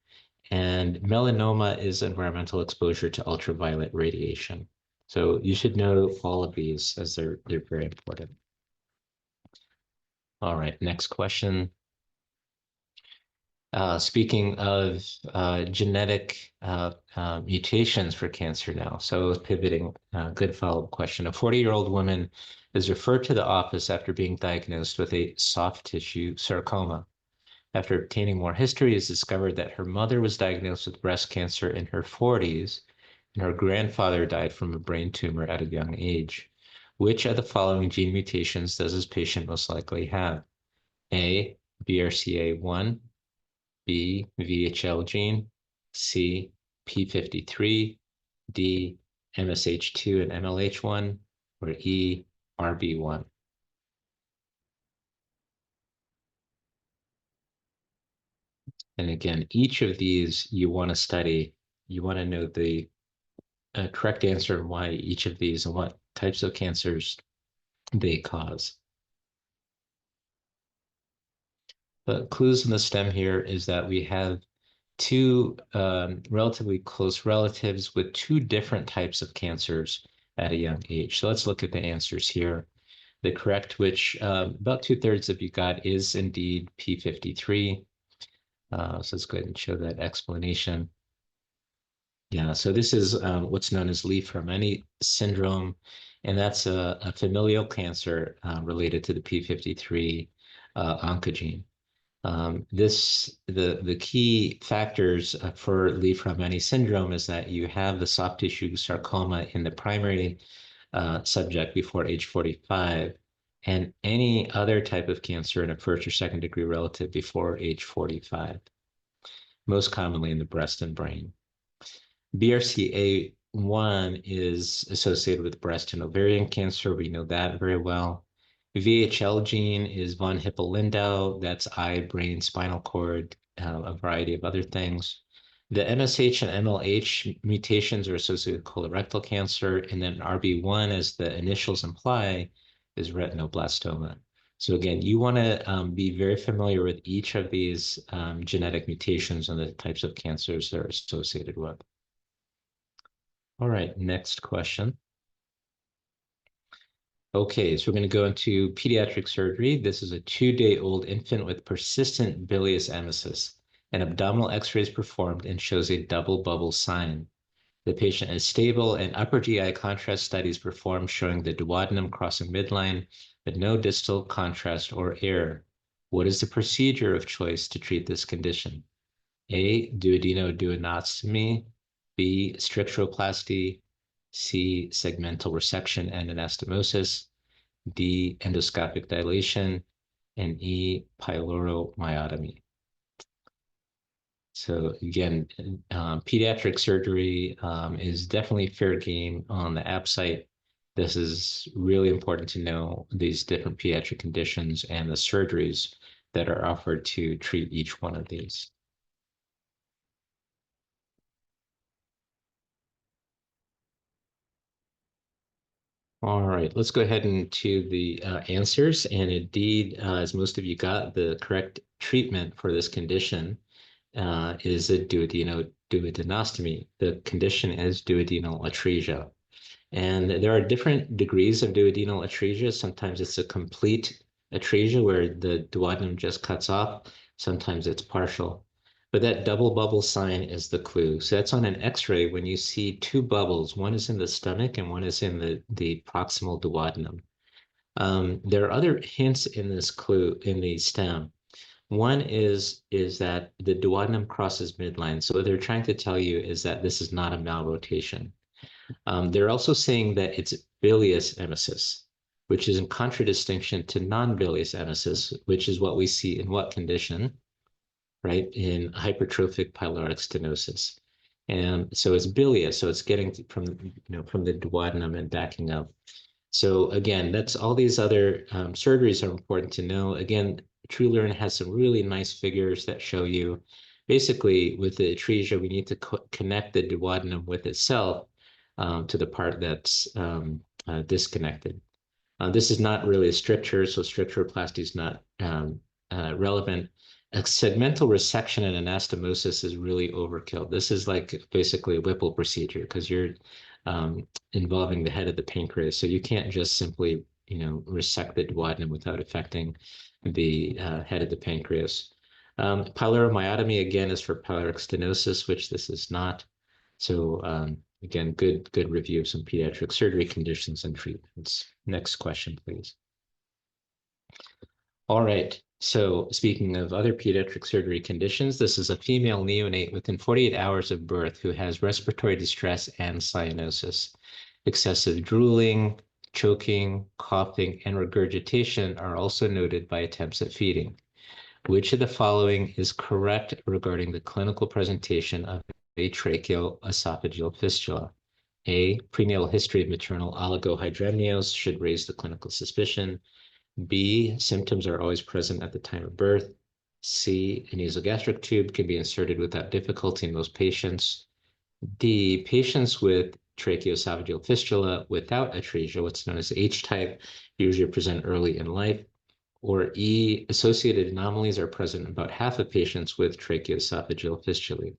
And melanoma is environmental exposure to ultraviolet radiation. So you should know all of these as they're very important. All right, next question. Speaking of genetic mutations for cancer now, so pivoting, good follow-up question. A 40-year-old woman is referred to the office after being diagnosed with a soft tissue sarcoma. After obtaining more history, it's discovered that her mother was diagnosed with breast cancer in her 40s, and her grandfather died from a brain tumor at a young age. Which of the following gene mutations does this patient most likely have? A, BRCA1, B, VHL gene, C, P53, D, MSH2 and MLH1, or E, RB1. And again, each of these you want to study. You want to know the correct answer and why each of these and what types of cancers they cause. The clues in the stem here is that we have two relatively close relatives with two different types of cancers at a young age. So let's look at the answers here. The correct, which about 2/3 of you got, is indeed P53. So let's go ahead and show that explanation. Yeah, so this is what's known as Leigh-Fermani syndrome, and that's a familial cancer related to the P53 oncogene. The key factors for Leigh-Fermani syndrome is that you have the soft tissue sarcoma in the primary subject before age 45, and any other type of cancer in a first or second degree relative before age 45, most commonly in the breast and brain. BRCA1 is associated with breast and ovarian cancer. We know that very well. VHL gene is von Hippel-Lindau. That's eye, brain, spinal cord, a variety of other things. The MSH and MLH mutations are associated with colorectal cancer, and then RB1, as the initials imply, is retinoblastoma. So again, you want to be very familiar with each of these genetic mutations and the types of cancers they're associated with. All right, next question. Okay, so we're going to go into pediatric surgery. This is a 2-day-old infant with persistent bilious emesis. An abdominal X-ray is performed and shows a double bubble sign. The patient is stable, and upper GI contrast studies performed showing the duodenum crossing midline, but no distal contrast or error. What is the procedure of choice to treat this condition? A, duodenal-duodenostomy, B, stricturoplasty, C, segmental resection and anastomosis, D, endoscopic dilation, and E, pyloromyotomy. So again, pediatric surgery is definitely fair game on the app site. This is really important to know these different pediatric conditions and the surgeries that are offered to treat each one of these. All right, let's go ahead and to the answers. And indeed, as most of you got, the correct treatment for this condition is a duodenostomy. The condition is duodenal atresia. And there are different degrees of duodenal atresia. Sometimes it's a complete atresia where the duodenum just cuts off. Sometimes it's partial. But that double bubble sign is the clue. So that's on an X-ray when you see two bubbles. One is in the stomach and one is in the proximal duodenum. There are other hints in this clue in the stem. One is that the duodenum crosses midline. So what they're trying to tell you is that this is not a malrotation. They're also saying that it's bilious emesis, which is in contradistinction to non-bilious emesis, which is what we see in what condition? Right, in hypertrophic pyloric stenosis. And so it's bilious, so it's getting from the duodenum and backing up. So again, that's all these other surgeries are important to know. Again, TrueLearn has some really nice figures that show you basically with the atresia, we need to connect the duodenum with itself to the part that's disconnected. This is not really a stricture, so stricturoplasty is not relevant. A segmental resection and anastomosis is really overkill. This is like basically a Vipul procedure because you're involving the head of the pancreas. So you can't just simply, resect the duodenum without affecting the head of the pancreas. Pyloromyotomy, again, is for pyloric stenosis, which this is not. So again, good review of some pediatric surgery conditions and treatments. Next question, please. All right. So speaking of other pediatric surgery conditions, this is a female neonate within 48 hours of birth who has respiratory distress and cyanosis. Excessive drooling, choking, coughing, and regurgitation are also noted by attempts at feeding. Which of the following is correct regarding the clinical presentation of a tracheoesophageal fistula? A, prenatal history of maternal oligohydramnios should raise the clinical suspicion. B, symptoms are always present at the time of birth. C, a nasogastric tube can be inserted without difficulty in most patients. D, patients with tracheoesophageal fistula without atresia, what's known as H-type, usually present early in life. Or E, associated anomalies are present in about half of patients with tracheoesophageal fistulae.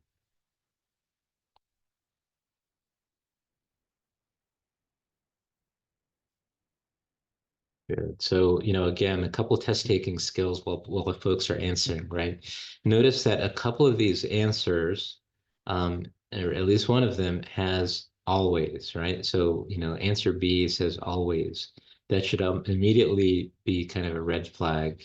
Good. So, again, a couple test taking skills while the folks are answering, right? Notice that a couple of these answers, or at least one of them has always, right? So, answer B says always. That should immediately be kind of a red flag.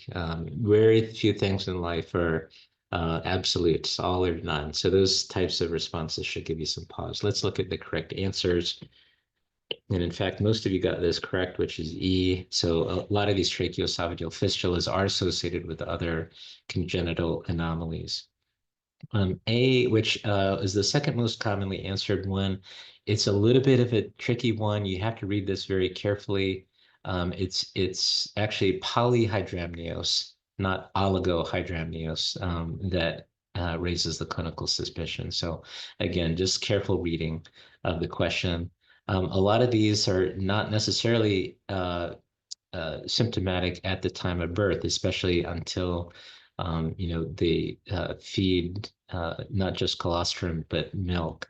Very few things in life are absolutes, all or none. So those types of responses should give you some pause. Let's look at the correct answers. And in fact, most of you got this correct, which is E. So a lot of these tracheoesophageal fistulas are associated with other congenital anomalies. A, which is the second most commonly answered one. It's a little bit of a tricky one. You have to read this very carefully. It's actually polyhydramnios, not oligohydramnios, that raises the clinical suspicion. So again, just careful reading of the question. A lot of these are not necessarily symptomatic at the time of birth, especially until they feed not just colostrum but milk.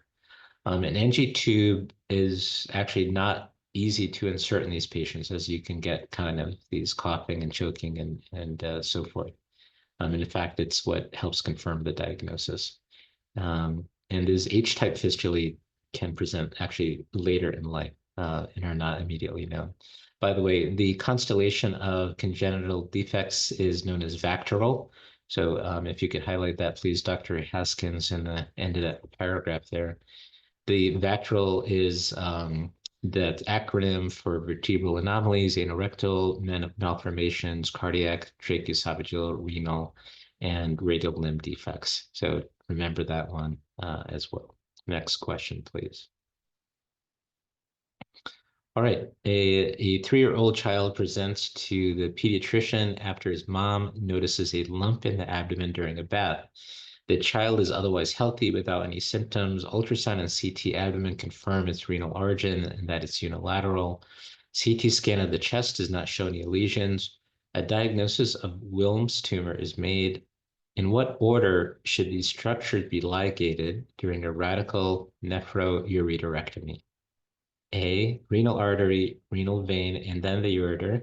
An NG tube is actually not easy to insert in these patients, as you can get kind of these coughing and choking and so forth. And in fact, it's what helps confirm the diagnosis. And these H-type fistulae can present actually later in life and are not immediately known. By the way, the constellation of congenital defects is known as Vacteral. So if you could highlight that, please, Dr. Haskins, in the end of that paragraph there. The Vacteral is that acronym for vertebral anomalies, anorectal malformations, cardiac, tracheoesophageal, renal, and radial limb defects. So remember that one as well. Next question, please. All right, a 3-year-old child presents to the pediatrician after his mom notices a lump in the abdomen during a bath. The child is otherwise healthy without any symptoms. Ultrasound and CT abdomen confirm its renal origin and that it's unilateral. CT scan of the chest does not show any lesions. A diagnosis of Wilms tumor is made. In what order should these structures be ligated during a radical nephroureterectomy? A, renal artery, renal vein, and then the ureter.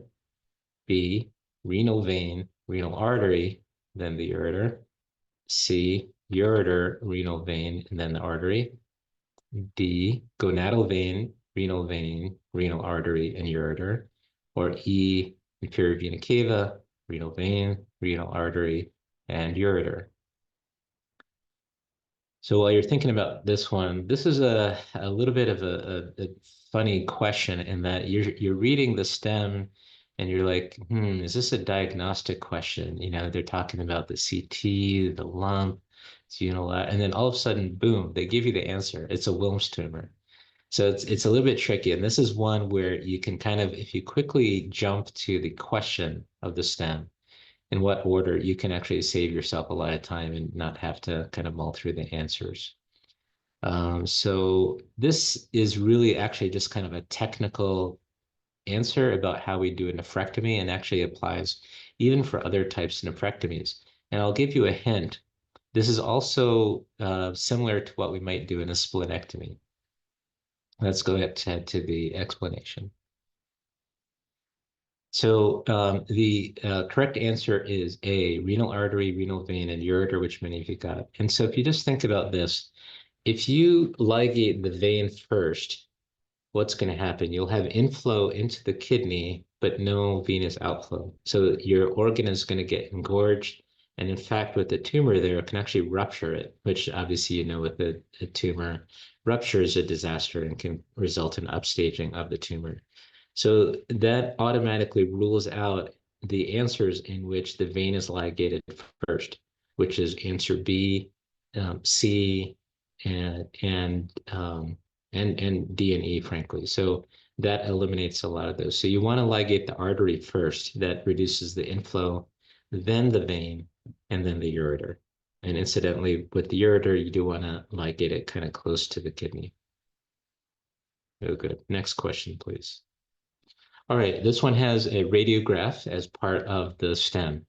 B, renal vein, renal artery, then the ureter. C, ureter, renal vein, and then the artery. D, gonadal vein, renal artery, and ureter. Or E, inferior vena cava, renal vein, renal artery, and ureter. So while you're thinking about this one, this is a little bit of a funny question in that you're reading the stem and you're like, is this a diagnostic question? You know, they're talking about the CT, the lump, it's unilateral, and then all of a sudden, boom, they give you the answer. It's a Wilms tumor. So it's a little bit tricky. And this is one where you can kind of, if you quickly jump to the question of the stem, in what order, you can actually save yourself a lot of time and not have to kind of mull through the answers. So this is really actually just kind of a technical answer about how we do a nephrectomy and actually applies even for other types of nephrectomies. And I'll give you a hint. This is also similar to what we might do in a splenectomy. Let's go ahead to the explanation. So the correct answer is A, renal artery, renal vein, and ureter, which many of you got. And so if you just think about this, if you ligate the vein first, what's going to happen? You'll have inflow into the kidney, but no venous outflow. So your organ is going to get engorged. And in fact, with the tumor there, it can actually rupture it, which obviously, you know, with a tumor, rupture is a disaster and can result in upstaging of the tumor. So that automatically rules out the answers in which the vein is ligated first, which is answer B, C, and D and E, frankly. So that eliminates a lot of those. So you want to ligate the artery first. That reduces the inflow, then the vein, and then the ureter. And incidentally, with the ureter, you do want to ligate it kind of close to the kidney. Oh, good. Next question, please. All right, this one has a radiograph as part of the stem.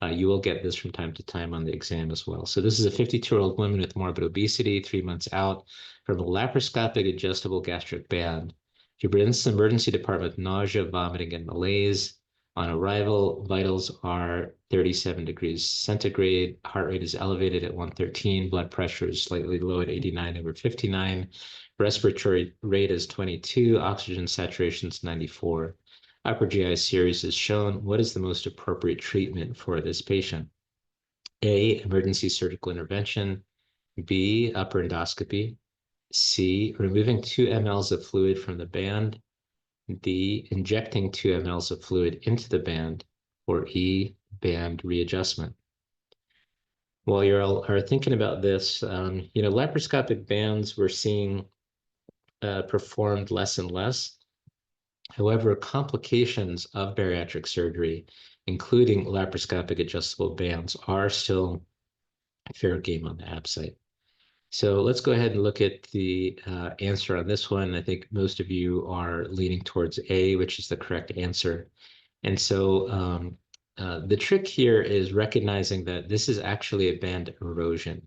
You will get this from time to time on the exam as well. So this is a 52-year-old woman with morbid obesity, 3 months out from a laparoscopic adjustable gastric band. She presents to the emergency department with nausea, vomiting, and malaise. On arrival, vitals are 37 degrees centigrade. Heart rate is elevated at 113. Blood pressure is slightly low at 89/59. Respiratory rate is 22. Oxygen saturation is 94. Upper GI series is shown. What is the most appropriate treatment for this patient? A, emergency surgical intervention. B, upper endoscopy. C, removing 2 mLs of fluid from the band. D, injecting 2 mLs of fluid into the band. Or E, band readjustment. While you're all are thinking about this, laparoscopic bands we're seeing performed less and less. However, complications of bariatric surgery, including laparoscopic adjustable bands, are still fair game on the app site. So let's go ahead and look at the answer on this one. I think most of you are leaning towards A, which is the correct answer. And so the trick here is recognizing that this is actually a band erosion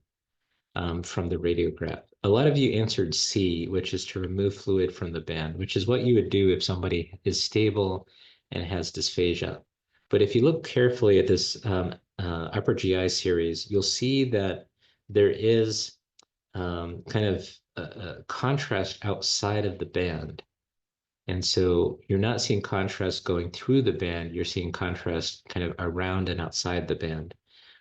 from the radiograph. A lot of you answered C, which is to remove fluid from the band, which is what you would do if somebody is stable and has dysphagia. But if you look carefully at this upper GI series, you'll see that there is kind of a contrast outside of the band. And so you're not seeing contrast going through the band, you're seeing contrast kind of around and outside the band.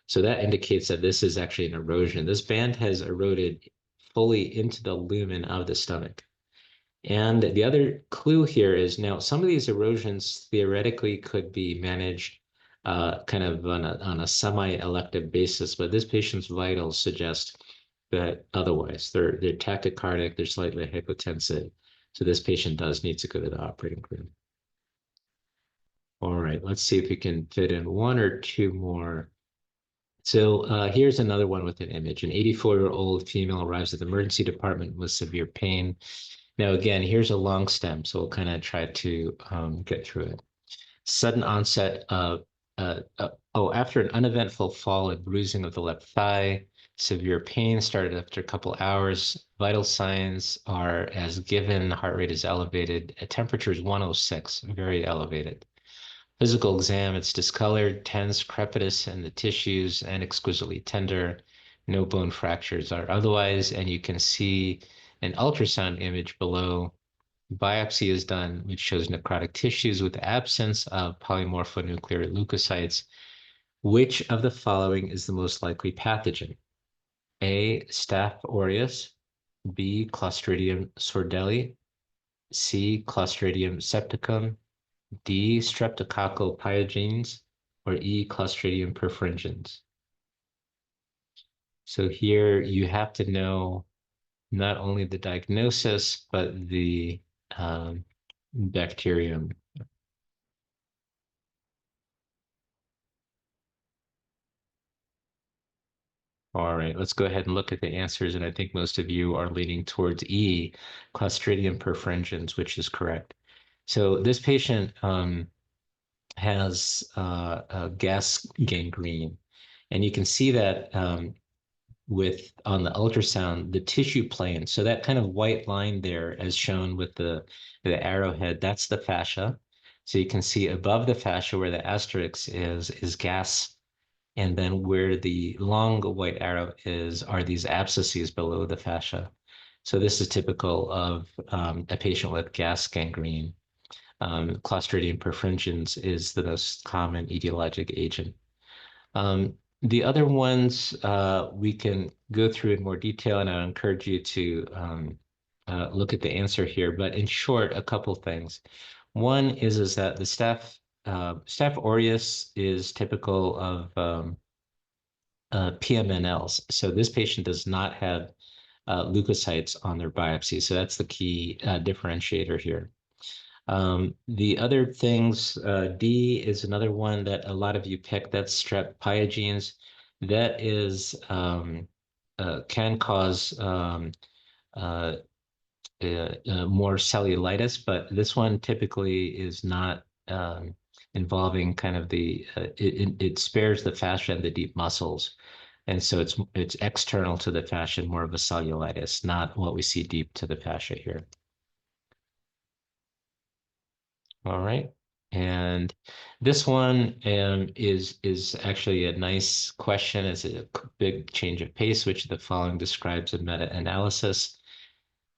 So that indicates that this is actually an erosion. This band has eroded fully into the lumen of the stomach. And the other clue here is now some of these erosions theoretically could be managed kind of on a semi-elective basis, but this patient's vitals suggest that otherwise. They're tachycardic, they're slightly hypotensive. So this patient does need to go to the operating room. All right, let's see if we can fit in one or two more. So here's another one with an image. An 84-year-old female arrives at the emergency department with severe pain. Now, again, here's a long stem, so we'll kind of try to get through it. Sudden onset of, after an uneventful fall and bruising of the left thigh, severe pain started after a couple hours. Vital signs are as given, heart rate is elevated, temperature is 106, very elevated. Physical exam, it's discolored, tense, crepitus in the tissues, and exquisitely tender. No bone fractures are otherwise, and you can see an ultrasound image below. Biopsy is done, which shows necrotic tissues with the absence of polymorphonuclear leukocytes. Which of the following is the most likely pathogen? A, Staph aureus, B, Clostridium sordelli, C, Clostridium septicum, D, streptococcal pyogenes, or E, Clostridium perfringens. So here you have to know not only the diagnosis, but the bacterium. All right, let's go ahead and look at the answers. And I think most of you are leaning towards E, Clostridium perfringens, which is correct. So this patient has gas gangrene. And you can see that on the ultrasound, the tissue plane. So that kind of white line there, as shown with the arrowhead, that's the fascia. So you can see above the fascia where the asterisk is gas. And then where the long white arrow are these abscesses below the fascia. So this is typical of a patient with gas gangrene. Clostridium perfringens is the most common etiologic agent. The other ones we can go through in more detail, and I encourage you to look at the answer here. But in short, a couple things. One is that the Staph aureus is typical of PMNLs. So this patient does not have leukocytes on their biopsy. So that's the key differentiator here. The other things, D is another one that a lot of you picked. That's strep pyogenes. That is can cause more cellulitis, but this one typically is not involving kind of it spares the fascia and the deep muscles. And so it's external to the fascia, more of a cellulitis, not what we see deep to the fascia here. All right. And this one is actually a nice question. It's a big change of pace, which the following describes a meta-analysis.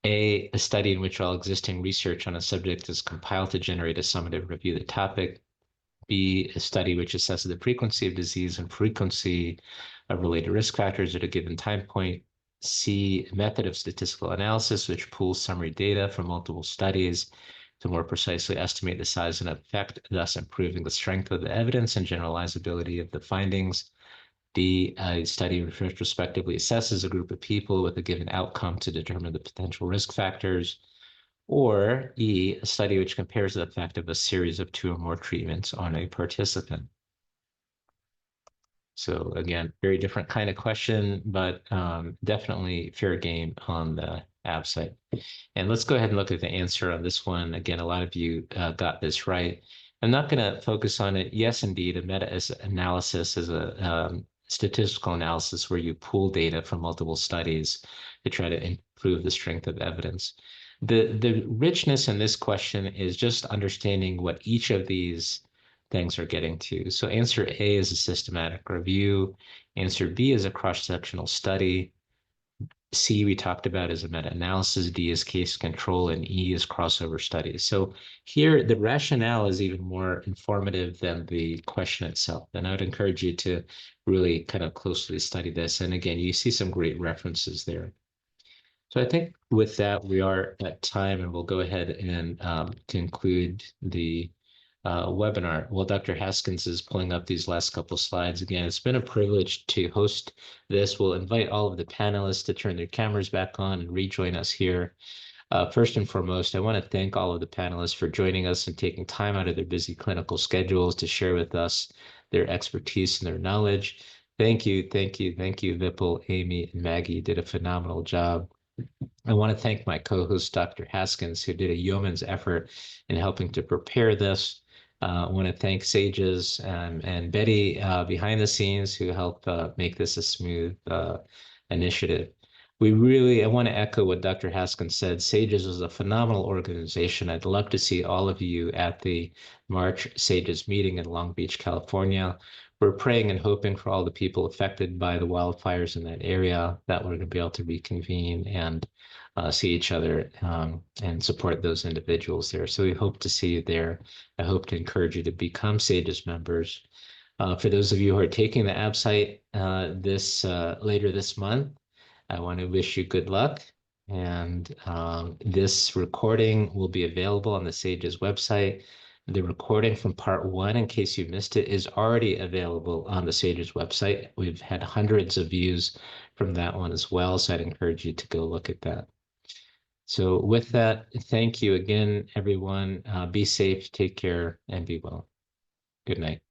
A study in which all existing research on a subject is compiled to generate a summative review of the topic. B, a study which assesses the frequency of disease and frequency of related risk factors at a given time point. C, method of statistical analysis, which pools summary data from multiple studies to more precisely estimate the size and effect, thus improving the strength of the evidence and generalizability of the findings. D, a study which retrospectively assesses a group of people with a given outcome to determine the potential risk factors. Or E, a study which compares the effect of a series of 2 or more treatments on a participant. So again, very different kind of question, but definitely fair game on the app site. And let's go ahead and look at the answer on this one. Again, a lot of you got this right. I'm not going to focus on it. Yes, indeed, a meta-analysis is a statistical analysis where you pool data from multiple studies to try to improve the strength of evidence. The richness in this question is just understanding what each of these things are getting to. So answer A is a systematic review. Answer B is a cross-sectional study. C we talked about as a meta-analysis, D is case control, and E is crossover studies. So here the rationale is even more informative than the question itself. And I would encourage you to really kind of closely study this. And again, you see some great references there. So I think with that, we are at time, and we'll go ahead and conclude the webinar. Well, Dr. Haskins is pulling up these last couple slides. Again, it's been a privilege to host this. We'll invite all of the panelists to turn their cameras back on and rejoin us here. First and foremost, I want to thank all of the panelists for joining us and taking time out of their busy clinical schedules to share with us their expertise and their knowledge. Thank you, thank you, thank you, Vipul, Amy, and Maggie. You did a phenomenal job. I want to thank my co-host, Dr. Haskins, who did a yeoman's effort in helping to prepare this. I want to thank Sages and Betty behind the scenes who helped make this a smooth initiative. I want to echo what Dr. Haskins said. Sages is a phenomenal organization. I'd love to see all of you at the March Sages meeting in Long Beach, California. We're praying and hoping for all the people affected by the wildfires in that area that we're going to be able to reconvene and see each other and support those individuals there. So we hope to see you there. I hope to encourage you to become SAGES members. For those of you who are taking the app site later this month, I want to wish you good luck. And this recording will be available on the SAGES website. The recording from part 1, in case you missed it, is already available on the SAGES website. We've had hundreds of views from that one as well, so I'd encourage you to go look at that. So with that, thank you again, everyone. Be safe, take care, and be well. Good night.